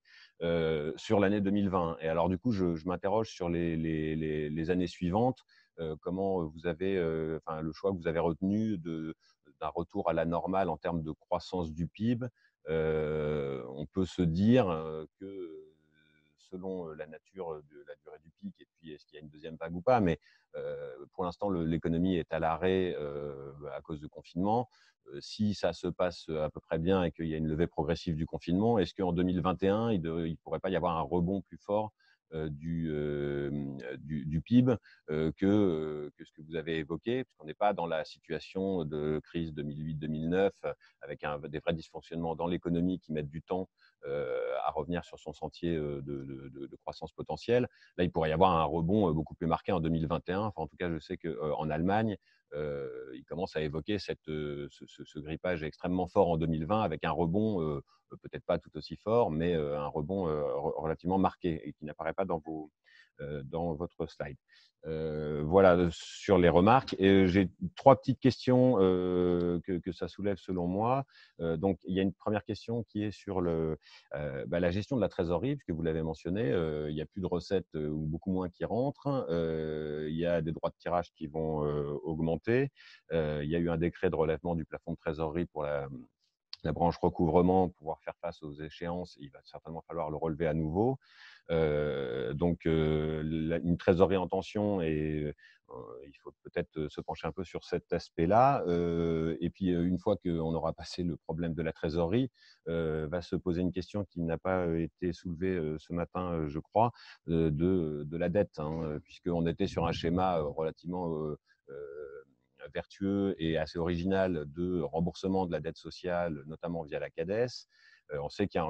sur l'année 2020. Et alors du coup, je m'interroge sur les années suivantes. Comment vous avez, le choix que vous avez retenu d'un retour à la normale en termes de croissance du PIB. On peut se dire que selon la nature de la durée du pic et puis est-ce qu'il y a une deuxième vague ou pas, mais pour l'instant l'économie est à l'arrêt à cause du confinement. Si ça se passe à peu près bien et qu'il y a une levée progressive du confinement, est-ce qu'en 2021 il ne pourrait pas y avoir un rebond plus fort du PIB que ce que vous avez évoqué, puisqu'on n'est pas dans la situation de crise 2008-2009 avec des vrais dysfonctionnements dans l'économie qui mettent du temps à revenir sur son sentier de croissance potentielle. Là, il pourrait y avoir un rebond beaucoup plus marqué en 2021. Enfin, en tout cas, je sais qu'en Allemagne, ils commencent à évoquer ce grippage extrêmement fort en 2020 avec un rebond peut-être pas tout aussi fort, mais un rebond relativement marqué et qui n'apparaît pas dans votre slide. Voilà sur les remarques. J'ai 3 petites questions que ça soulève selon moi. Donc, il y a une première question qui est sur la gestion de la trésorerie, puisque vous l'avez mentionné, il n'y a plus de recettes ou beaucoup moins qui rentrent. Il y a des droits de tirage qui vont augmenter. Il y a eu un décret de relèvement du plafond de trésorerie pour la branche recouvrement, pouvoir faire face aux échéances. Il va certainement falloir le relever à nouveau. Donc, une trésorerie en tension et il faut peut-être se pencher un peu sur cet aspect-là. Et puis, une fois qu'on aura passé le problème de la trésorerie, va se poser une question qui n'a pas été soulevée ce matin, je crois, de la dette, hein, puisqu'on était sur un schéma relativement vertueux et assez original de remboursement de la dette sociale, notamment via la CADES. On sait qu'il y a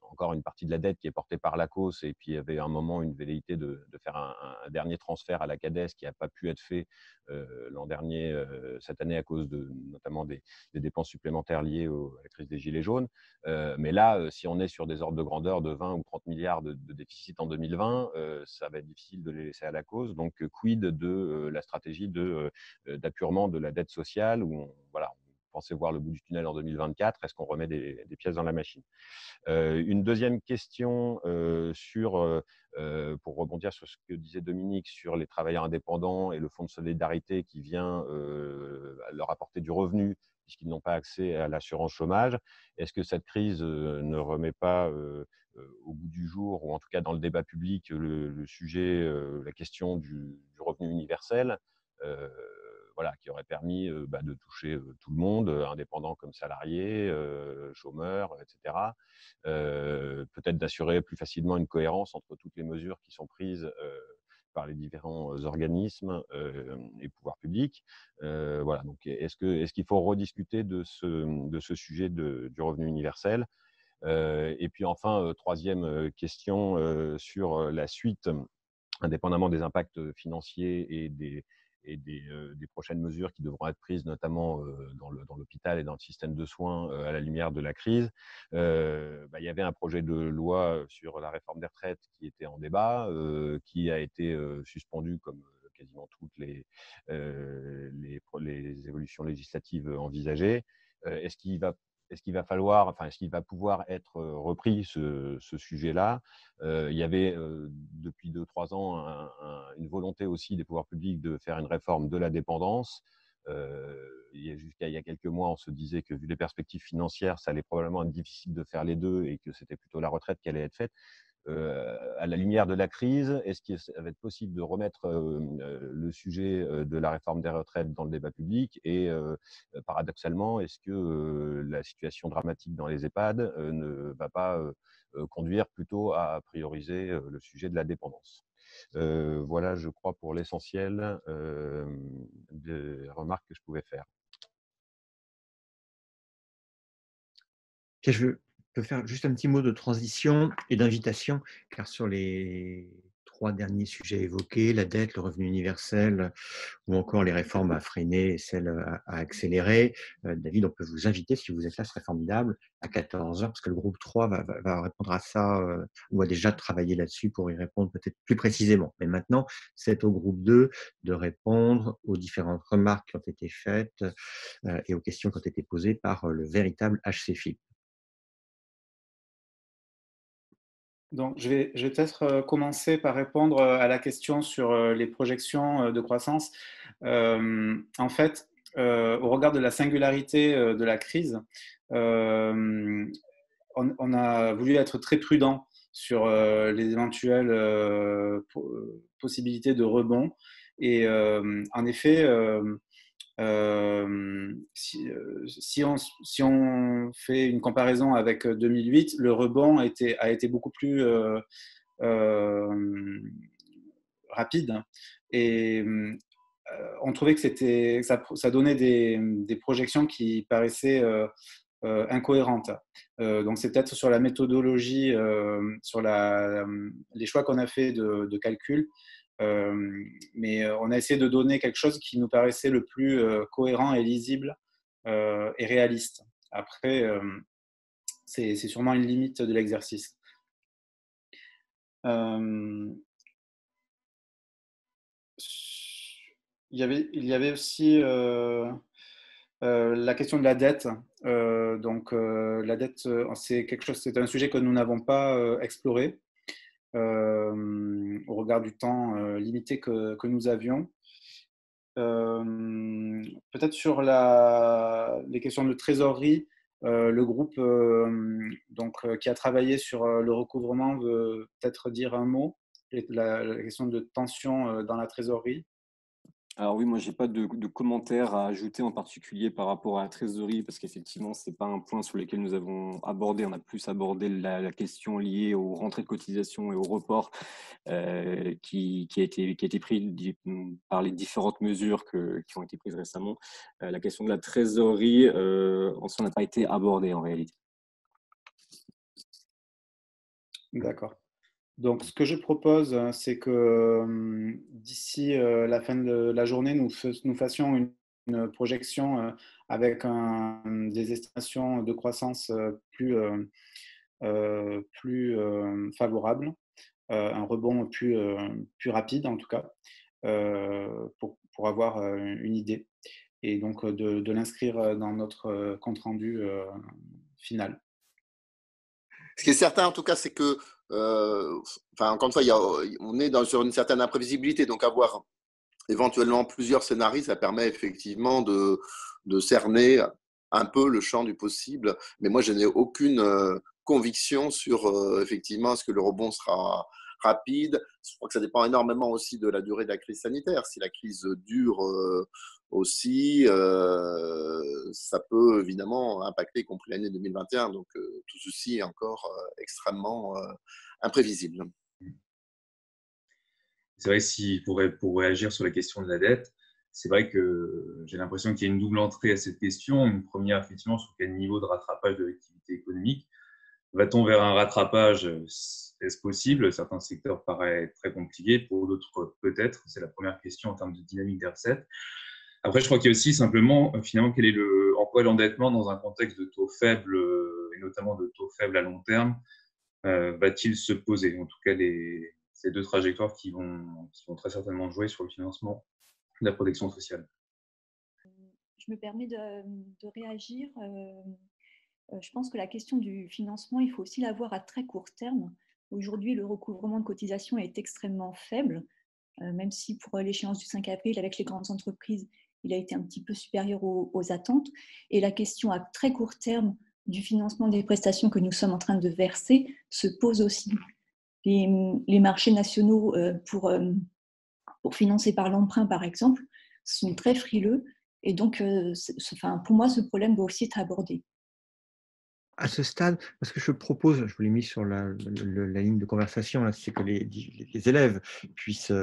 encore une partie de la dette qui est portée par l'ACOS et puis il y avait un moment une velléité de faire un dernier transfert à la CADES qui n'a pas pu être fait l'an dernier, cette année, à cause notamment des dépenses supplémentaires liées à la crise des Gilets jaunes. Mais là, si on est sur des ordres de grandeur de 20 ou 30 milliards de déficit en 2020, ça va être difficile de les laisser à la cause. Donc, quid de la stratégie d'appurement de la dette sociale où on pensait voir le bout du tunnel en 2024. Est-ce qu'on remet des pièces dans la machine? Une deuxième question pour rebondir sur ce que disait Dominique sur les travailleurs indépendants et le fonds de solidarité qui vient leur apporter du revenu puisqu'ils n'ont pas accès à l'assurance chômage. Est-ce que cette crise ne remet pas au bout du jour, ou en tout cas dans le débat public, le sujet, la question du revenu universel qui aurait permis de toucher tout le monde, indépendants comme salariés, chômeurs, etc. Peut-être d'assurer plus facilement une cohérence entre toutes les mesures qui sont prises par les différents organismes et pouvoirs publics. Donc, est-ce qu'il faut rediscuter de ce sujet du revenu universel? Et puis enfin, troisième question sur la suite, indépendamment des impacts financiers et des prochaines mesures qui devront être prises, notamment dans l'hôpital et dans le système de soins à la lumière de la crise. Il y avait un projet de loi sur la réforme des retraites qui était en débat, qui a été suspendu comme quasiment toutes les évolutions législatives envisagées. Est-ce qu'il va pouvoir être repris ce sujet-là? Il y avait depuis 2-3 ans une volonté aussi des pouvoirs publics de faire une réforme de la dépendance. Jusqu'à il y a quelques mois, on se disait que vu les perspectives financières, ça allait probablement être difficile de faire les deux et que c'était plutôt la retraite qui allait être faite. À la lumière de la crise, est-ce qu'il va être possible de remettre le sujet de la réforme des retraites dans le débat public? Et paradoxalement, est-ce que la situation dramatique dans les EHPAD ne va pas conduire plutôt à prioriser le sujet de la dépendance? Voilà, je crois, pour l'essentiel des remarques que je pouvais faire. Je peux faire juste un petit mot de transition et d'invitation, car sur les 3 derniers sujets évoqués, la dette, le revenu universel ou encore les réformes à freiner et celles à accélérer, David, on peut vous inviter, si vous êtes là, ce serait formidable, à 14h, parce que le groupe 3 va répondre à ça, ou a déjà travaillé là-dessus pour y répondre peut-être plus précisément. Mais maintenant, c'est au groupe 2 de répondre aux différentes remarques qui ont été faites et aux questions qui ont été posées par le véritable HC Philippe. Donc, je vais peut-être commencer par répondre à la question sur les projections de croissance. En fait, au regard de la singularité de la crise, on a voulu être très prudent sur les éventuelles possibilités de rebond. Et en effet, si on fait une comparaison avec 2008, le rebond a été beaucoup plus rapide. Et on trouvait que ça donnait des projections qui paraissaient incohérentes. Donc c'est peut-être sur la méthodologie, sur les choix qu'on a fait de calcul, mais on a essayé de donner quelque chose qui nous paraissait le plus cohérent et lisible et réaliste. Après, c'est sûrement une limite de l'exercice. Il y avait aussi la question de la dette. Donc, la dette, c'est un sujet que nous n'avons pas exploré au regard du temps limité que nous avions. Peut-être sur les questions de trésorerie, le groupe qui a travaillé sur le recouvrement veut peut-être dire un mot, la question de tension dans la trésorerie. Alors oui, moi, j'ai pas de commentaires à ajouter en particulier par rapport à la trésorerie, parce qu'effectivement, c'est pas un point sur lequel nous avons abordé. On a plus abordé la question liée aux rentrées de cotisation et au report qui a été pris par les différentes mesures qui ont été prises récemment. La question de la trésorerie, en soi, n'a pas été abordée en réalité. D'accord. Donc, ce que je propose, c'est que d'ici la fin de la journée, nous fassions une projection avec des estimations de croissance plus favorables, un rebond plus rapide en tout cas, pour avoir une idée et donc de l'inscrire dans notre compte-rendu final. Ce qui est certain, en tout cas, c'est que, encore une fois, on est sur une certaine imprévisibilité. Donc, avoir éventuellement plusieurs scénarios, ça permet effectivement de cerner un peu le champ du possible. Mais moi, je n'ai aucune conviction sur, effectivement, est-ce que le rebond sera rapide. Je crois que ça dépend énormément aussi de la durée de la crise sanitaire. Si la crise dure aussi, ça peut évidemment impacter, y compris l'année 2021. Donc, tout ceci est encore extrêmement imprévisible. C'est vrai que pour réagir sur la question de la dette, c'est vrai que j'ai l'impression qu'il y a une double entrée à cette question. Une première, effectivement, sur quel niveau de rattrapage de l'activité économique. Va-t-on vers un rattrapage? Est-ce possible? Certains secteurs paraissent très compliqués, pour d'autres peut-être. C'est la première question en termes de dynamique des recettes. Après, je crois qu'il y a aussi simplement, finalement, en quoi l'endettement dans un contexte de taux faibles, et notamment de taux faibles à long terme, va-t-il se poser? En tout cas, ces deux trajectoires qui vont très certainement jouer sur le financement de la protection sociale. Je me permets de réagir. Je pense que la question du financement, il faut aussi la voir à très court terme. Aujourd'hui, le recouvrement de cotisation est extrêmement faible, même si pour l'échéance du 5 avril, avec les grandes entreprises, il a été un petit peu supérieur aux attentes. Et la question à très court terme du financement des prestations que nous sommes en train de verser se pose aussi. Les marchés nationaux pour financer par l'emprunt, par exemple, sont très frileux. Et donc, pour moi, ce problème doit aussi être abordé. À ce stade, parce que je propose, je vous l'ai mis sur la ligne de conversation, c'est que les élèves puissent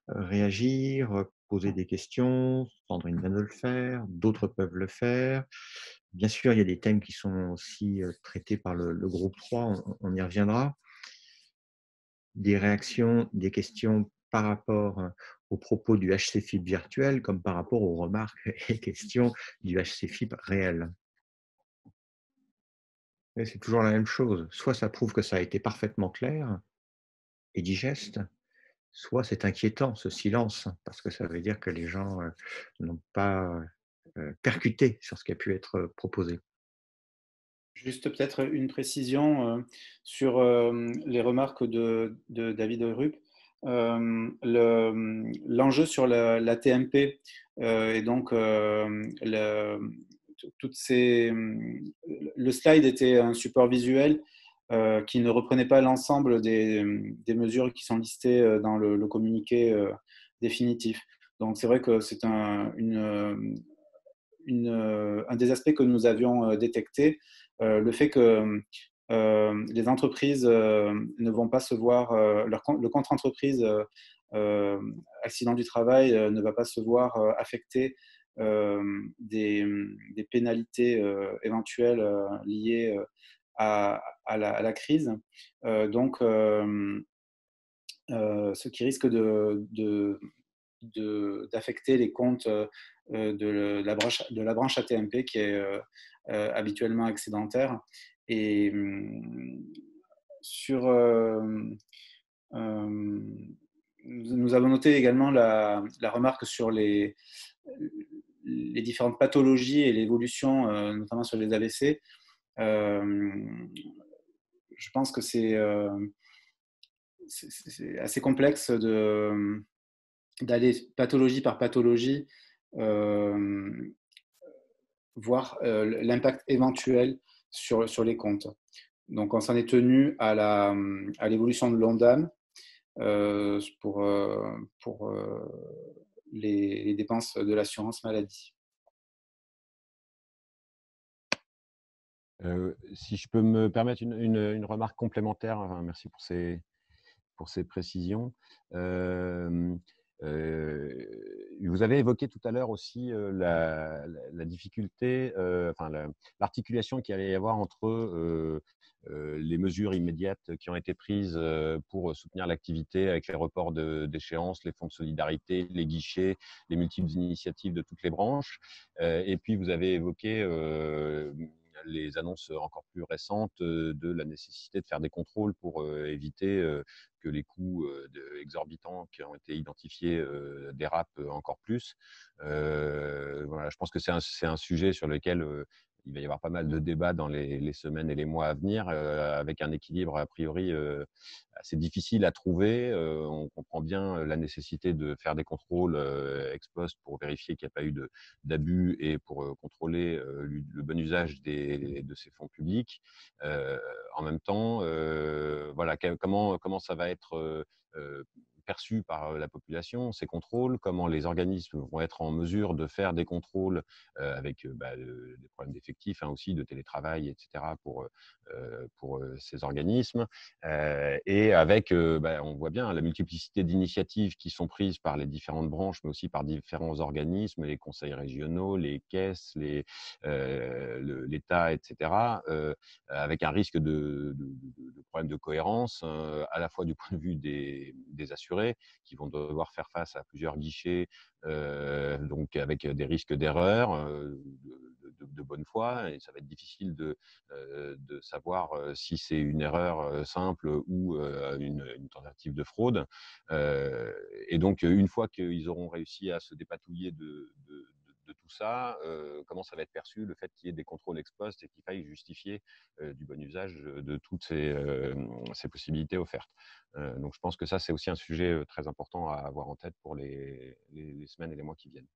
réagir, poser des questions, Sandrine vient de le faire, d'autres peuvent le faire. Bien sûr, il y a des thèmes qui sont aussi traités par le groupe 3, on y reviendra. Des réactions, des questions par rapport aux propos du HCFIP virtuel, comme par rapport aux remarques et questions du HCFIP réel. Et c'est toujours la même chose. Soit ça prouve que ça a été parfaitement clair et digeste, soit c'est inquiétant, ce silence, parce que ça veut dire que les gens n'ont pas percuté sur ce qui a pu être proposé. Juste peut-être une précision sur les remarques de David Rupp. L'enjeu sur la TMP et donc le slide était un support visuel qui ne reprenait pas l'ensemble des mesures qui sont listées dans le communiqué définitif. Donc c'est vrai que c'est un des aspects que nous avions détecté, le fait que les entreprises ne vont pas se voir, le contre-entreprise accident du travail ne va pas se voir affecter des pénalités éventuelles liées à la crise. Donc, ce qui risque d'affecter les comptes de la branche AT&P qui est habituellement excédentaire. Et nous avons noté également la remarque sur les différentes pathologies et l'évolution, notamment sur les AVC. Je pense que c'est assez complexe d'aller pathologie par pathologie, voir l'impact éventuel sur les comptes. Donc, on s'en est tenu à l'évolution de l'ONDAM pour les dépenses de l'assurance maladie. Si je peux me permettre une remarque complémentaire, merci pour ces précisions. Vous avez évoqué tout à l'heure aussi la difficulté, l'articulation qu'il allait y avoir entre les mesures immédiates qui ont été prises pour soutenir l'activité avec les reports d'échéances, les fonds de solidarité, les guichets, les multiples initiatives de toutes les branches. Et puis, vous avez évoqué les annonces encore plus récentes de la nécessité de faire des contrôles pour éviter que les coûts exorbitants qui ont été identifiés dérapent encore plus. Voilà, je pense que c'est un sujet sur lequel il va y avoir pas mal de débats dans les semaines et les mois à venir, avec un équilibre a priori assez difficile à trouver. On comprend bien la nécessité de faire des contrôles ex post pour vérifier qu'il n'y a pas eu d'abus et pour contrôler le bon usage de ces fonds publics. En même temps, voilà, comment ça va être perçu par la population, ces contrôles, comment les organismes vont être en mesure de faire des contrôles avec des problèmes d'effectifs, aussi de télétravail, etc. pour ces organismes. Et avec, on voit bien la multiplicité d'initiatives qui sont prises par les différentes branches, mais aussi par différents organismes, les conseils régionaux, les caisses, l'État, etc., avec un risque de problème de cohérence, à la fois du point de vue des assurés, qui vont devoir faire face à plusieurs guichets, donc avec des risques d'erreur, de bonne foi, et ça va être difficile de savoir si c'est une erreur simple ou une tentative de fraude. Et donc, une fois qu'ils auront réussi à se dépatouiller de tout ça, comment ça va être perçu, le fait qu'il y ait des contrôles ex post et qu'il faille justifier du bon usage de toutes ces possibilités offertes. Donc, je pense que ça, c'est aussi un sujet très important à avoir en tête pour les semaines et les mois qui viennent.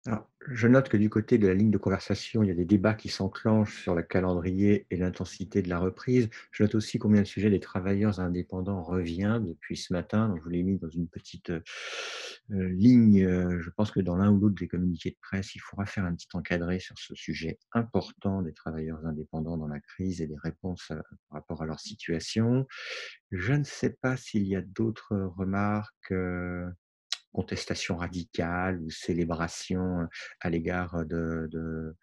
Alors, je note que du côté de la ligne de conversation, il y a des débats qui s'enclenchent sur le calendrier et l'intensité de la reprise. Je note aussi combien le sujet des travailleurs indépendants revient depuis ce matin. Donc, je vous l'ai mis dans une petite ligne. Je pense que dans l'un ou l'autre des communiqués de presse, il faudra faire un petit encadré sur ce sujet important des travailleurs indépendants dans la crise et des réponses par rapport à leur situation. Je ne sais pas s'il y a d'autres remarques. Contestation radicale ou célébration à l'égard de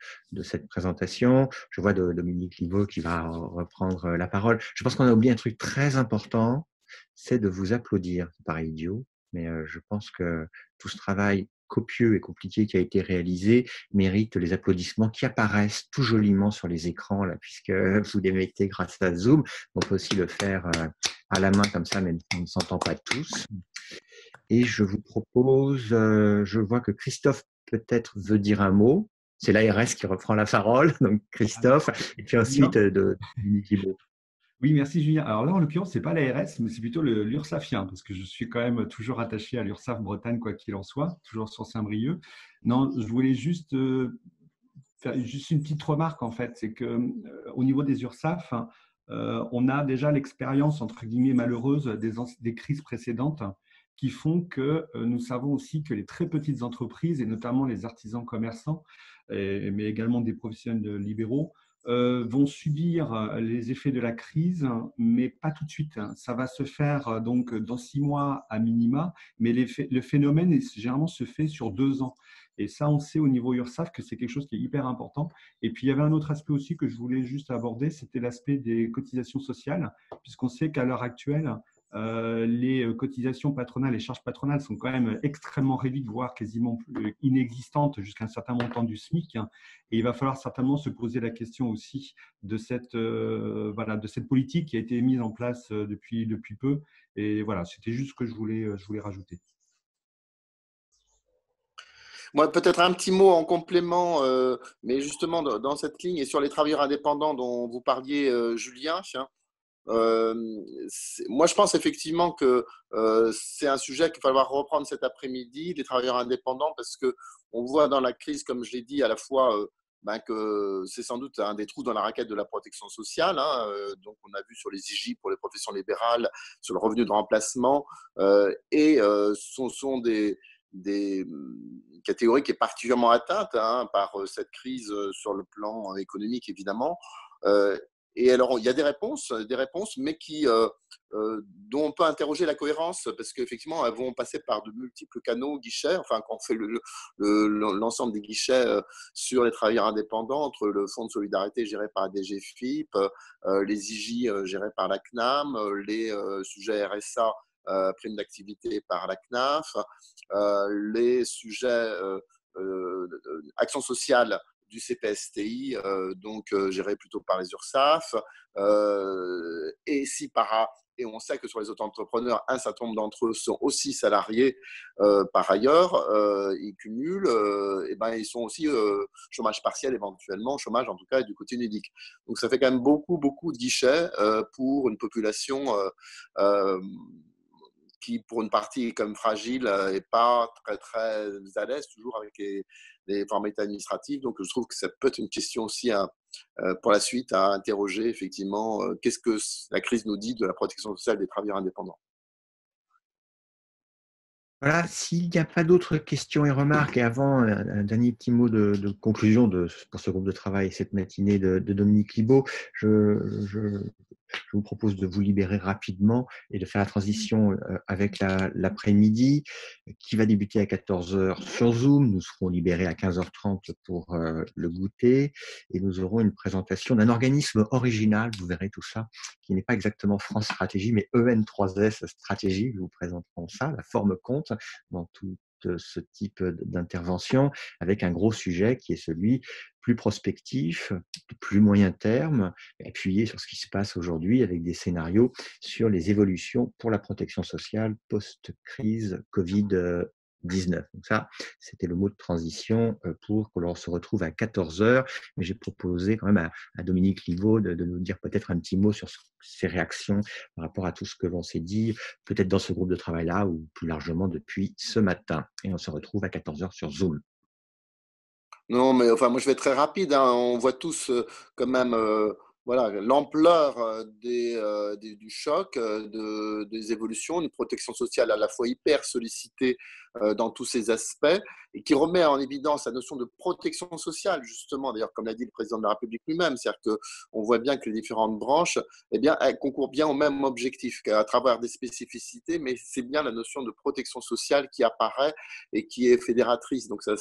cette présentation. Je vois Dominique Libaud qui va reprendre la parole. Je pense qu'on a oublié un truc très important, c'est de vous applaudir. C'est pareil idiot, mais je pense que tout ce travail copieux et compliqué qui a été réalisé mérite les applaudissements qui apparaissent tout joliment sur les écrans, là, puisque vous les mettez grâce à Zoom. On peut aussi le faire à la main comme ça, mais on ne s'entend pas tous. Et je vous propose, je vois que Christophe peut-être veut dire un mot. C'est l'ARS qui reprend la parole, donc Christophe, et puis ensuite de Thibault. Oui, merci Julien. Alors là, en l'occurrence, ce n'est pas l'ARS, mais c'est plutôt l'URSSAFien, parce que je suis quand même toujours attaché à l'URSSAF Bretagne, quoi qu'il en soit, toujours sur Saint-Brieuc. Non, je voulais juste faire juste une petite remarque, en fait, c'est qu'au niveau des URSSAF, on a déjà l'expérience, entre guillemets, malheureuse des crises précédentes. qui font que nous savons aussi que les très petites entreprises, et notamment les artisans commerçants, mais également des professionnels libéraux, vont subir les effets de la crise, mais pas tout de suite. Ça va se faire donc dans 6 mois à minima, mais le phénomène généralement se fait sur 2 ans. Et ça, on sait au niveau URSSAF que c'est quelque chose qui est hyper important. Et puis, il y avait un autre aspect aussi que je voulais juste aborder, c'était l'aspect des cotisations sociales, puisqu'on sait qu'à l'heure actuelle, les cotisations patronales, les charges patronales sont quand même extrêmement réduites, voire quasiment inexistantes jusqu'à un certain montant du SMIC. Et il va falloir certainement se poser la question aussi de cette politique qui a été mise en place depuis peu. Et voilà, c'était juste ce que je voulais rajouter. Moi, peut-être un petit mot en complément, mais justement dans cette ligne et sur les travailleurs indépendants dont vous parliez, Julien. Moi, je pense effectivement que c'est un sujet qu'il va falloir reprendre cet après-midi, les travailleurs indépendants, parce qu'on voit dans la crise, comme je l'ai dit, à la fois que c'est sans doute un des trous dans la raquette de la protection sociale. Donc, on a vu sur les IJ pour les professions libérales, sur le revenu de remplacement, ce sont des catégories qui est particulièrement atteinte par cette crise sur le plan économique, évidemment. Et alors, il y a des réponses, mais dont on peut interroger la cohérence, parce qu'effectivement, elles vont passer par de multiples canaux, guichets. Enfin, quand on fait l'ensemble des guichets sur les travailleurs indépendants, entre le Fonds de solidarité géré par la DGFiP, les IJ gérés par la CNAM, les sujets RSA, prime d'activité par la CNAF, les sujets action sociale du CPSTI, donc géré plutôt par les URSSAF, et et on sait que sur les auto-entrepreneurs, un certain nombre d'entre eux sont aussi salariés par ailleurs, ils cumulent, ils sont aussi chômage partiel éventuellement, chômage en tout cas du côté UNEDIC. Donc ça fait quand même beaucoup de guichets pour une population qui, pour une partie, est comme fragile, n'est pas très à l'aise toujours avec les formalités administratives. Donc, je trouve que ça peut être une question aussi pour la suite à interroger, effectivement, qu'est-ce que la crise nous dit de la protection sociale des travailleurs indépendants. Voilà, s'il n'y a pas d'autres questions et remarques, et avant un dernier petit mot de conclusion pour ce groupe de travail, cette matinée de Dominique Libaud, je vous propose de vous libérer rapidement et de faire la transition avec l'après-midi qui va débuter à 14h sur Zoom. Nous serons libérés à 15h30 pour le goûter et nous aurons une présentation d'un organisme original, vous verrez tout ça, qui n'est pas exactement France Stratégie, mais EN3S Stratégie. Nous vous présenterons ça, la forme compte dans tout ce type d'intervention, avec un gros sujet qui est celui plus prospectif, plus moyen terme, appuyé sur ce qui se passe aujourd'hui avec des scénarios sur les évolutions pour la protection sociale post-crise Covid-19. Donc ça, c'était le mot de transition pour que l'on se retrouve à 14h. Mais j'ai proposé quand même à Dominique Libaud de nous dire peut-être un petit mot sur ses réactions par rapport à tout ce que l'on s'est dit, peut-être dans ce groupe de travail-là ou plus largement depuis ce matin. Et on se retrouve à 14h sur Zoom. Non, mais enfin, moi je vais être très rapide. On voit tous quand même l'ampleur du choc, des évolutions, une protection sociale à la fois hyper sollicitée dans tous ses aspects et qui remet en évidence la notion de protection sociale, justement, d'ailleurs, comme l'a dit le président de la République lui-même. C'est-à-dire qu'on voit bien que les différentes branches, elles concourent bien au même objectif, à travers des spécificités, mais c'est bien la notion de protection sociale qui apparaît et qui est fédératrice. Donc ça,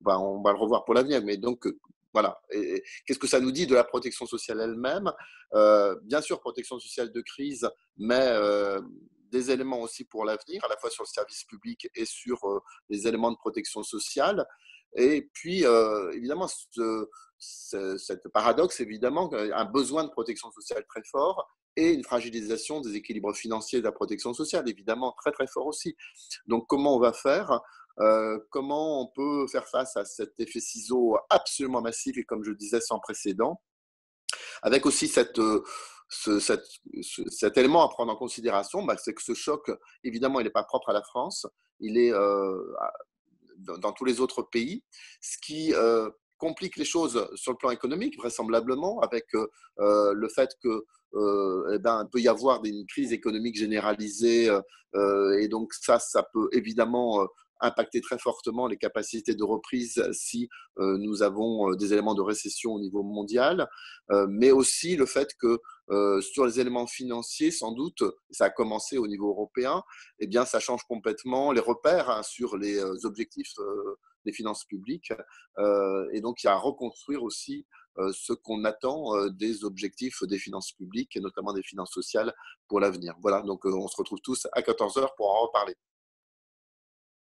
on va le revoir pour l'avenir, mais donc voilà. Et qu'est-ce que ça nous dit de la protection sociale elle-même? Bien sûr, protection sociale de crise, mais des éléments aussi pour l'avenir, à la fois sur le service public et sur les éléments de protection sociale. Et puis, évidemment, cette paradoxe, évidemment, un besoin de protection sociale très fort et une fragilisation des équilibres financiers de la protection sociale, évidemment, très, très fort aussi. Donc, comment on va faire? Comment on peut faire face à cet effet ciseau absolument massif et, comme je disais, sans précédent, avec aussi cet élément à prendre en considération, c'est que ce choc, évidemment, il n'est pas propre à la France, il est dans tous les autres pays, ce qui complique les choses sur le plan économique, vraisemblablement, avec le fait que eh ben, il peut y avoir une crise économique généralisée, et donc ça peut évidemment impacter très fortement les capacités de reprise si nous avons des éléments de récession au niveau mondial, mais aussi le fait que sur les éléments financiers, sans doute, ça a commencé au niveau européen, eh bien, ça change complètement les repères, hein, sur les objectifs des finances publiques, et donc il y a à reconstruire aussi ce qu'on attend des objectifs des finances publiques et notamment des finances sociales pour l'avenir. Voilà, donc on se retrouve tous à 14h pour en reparler.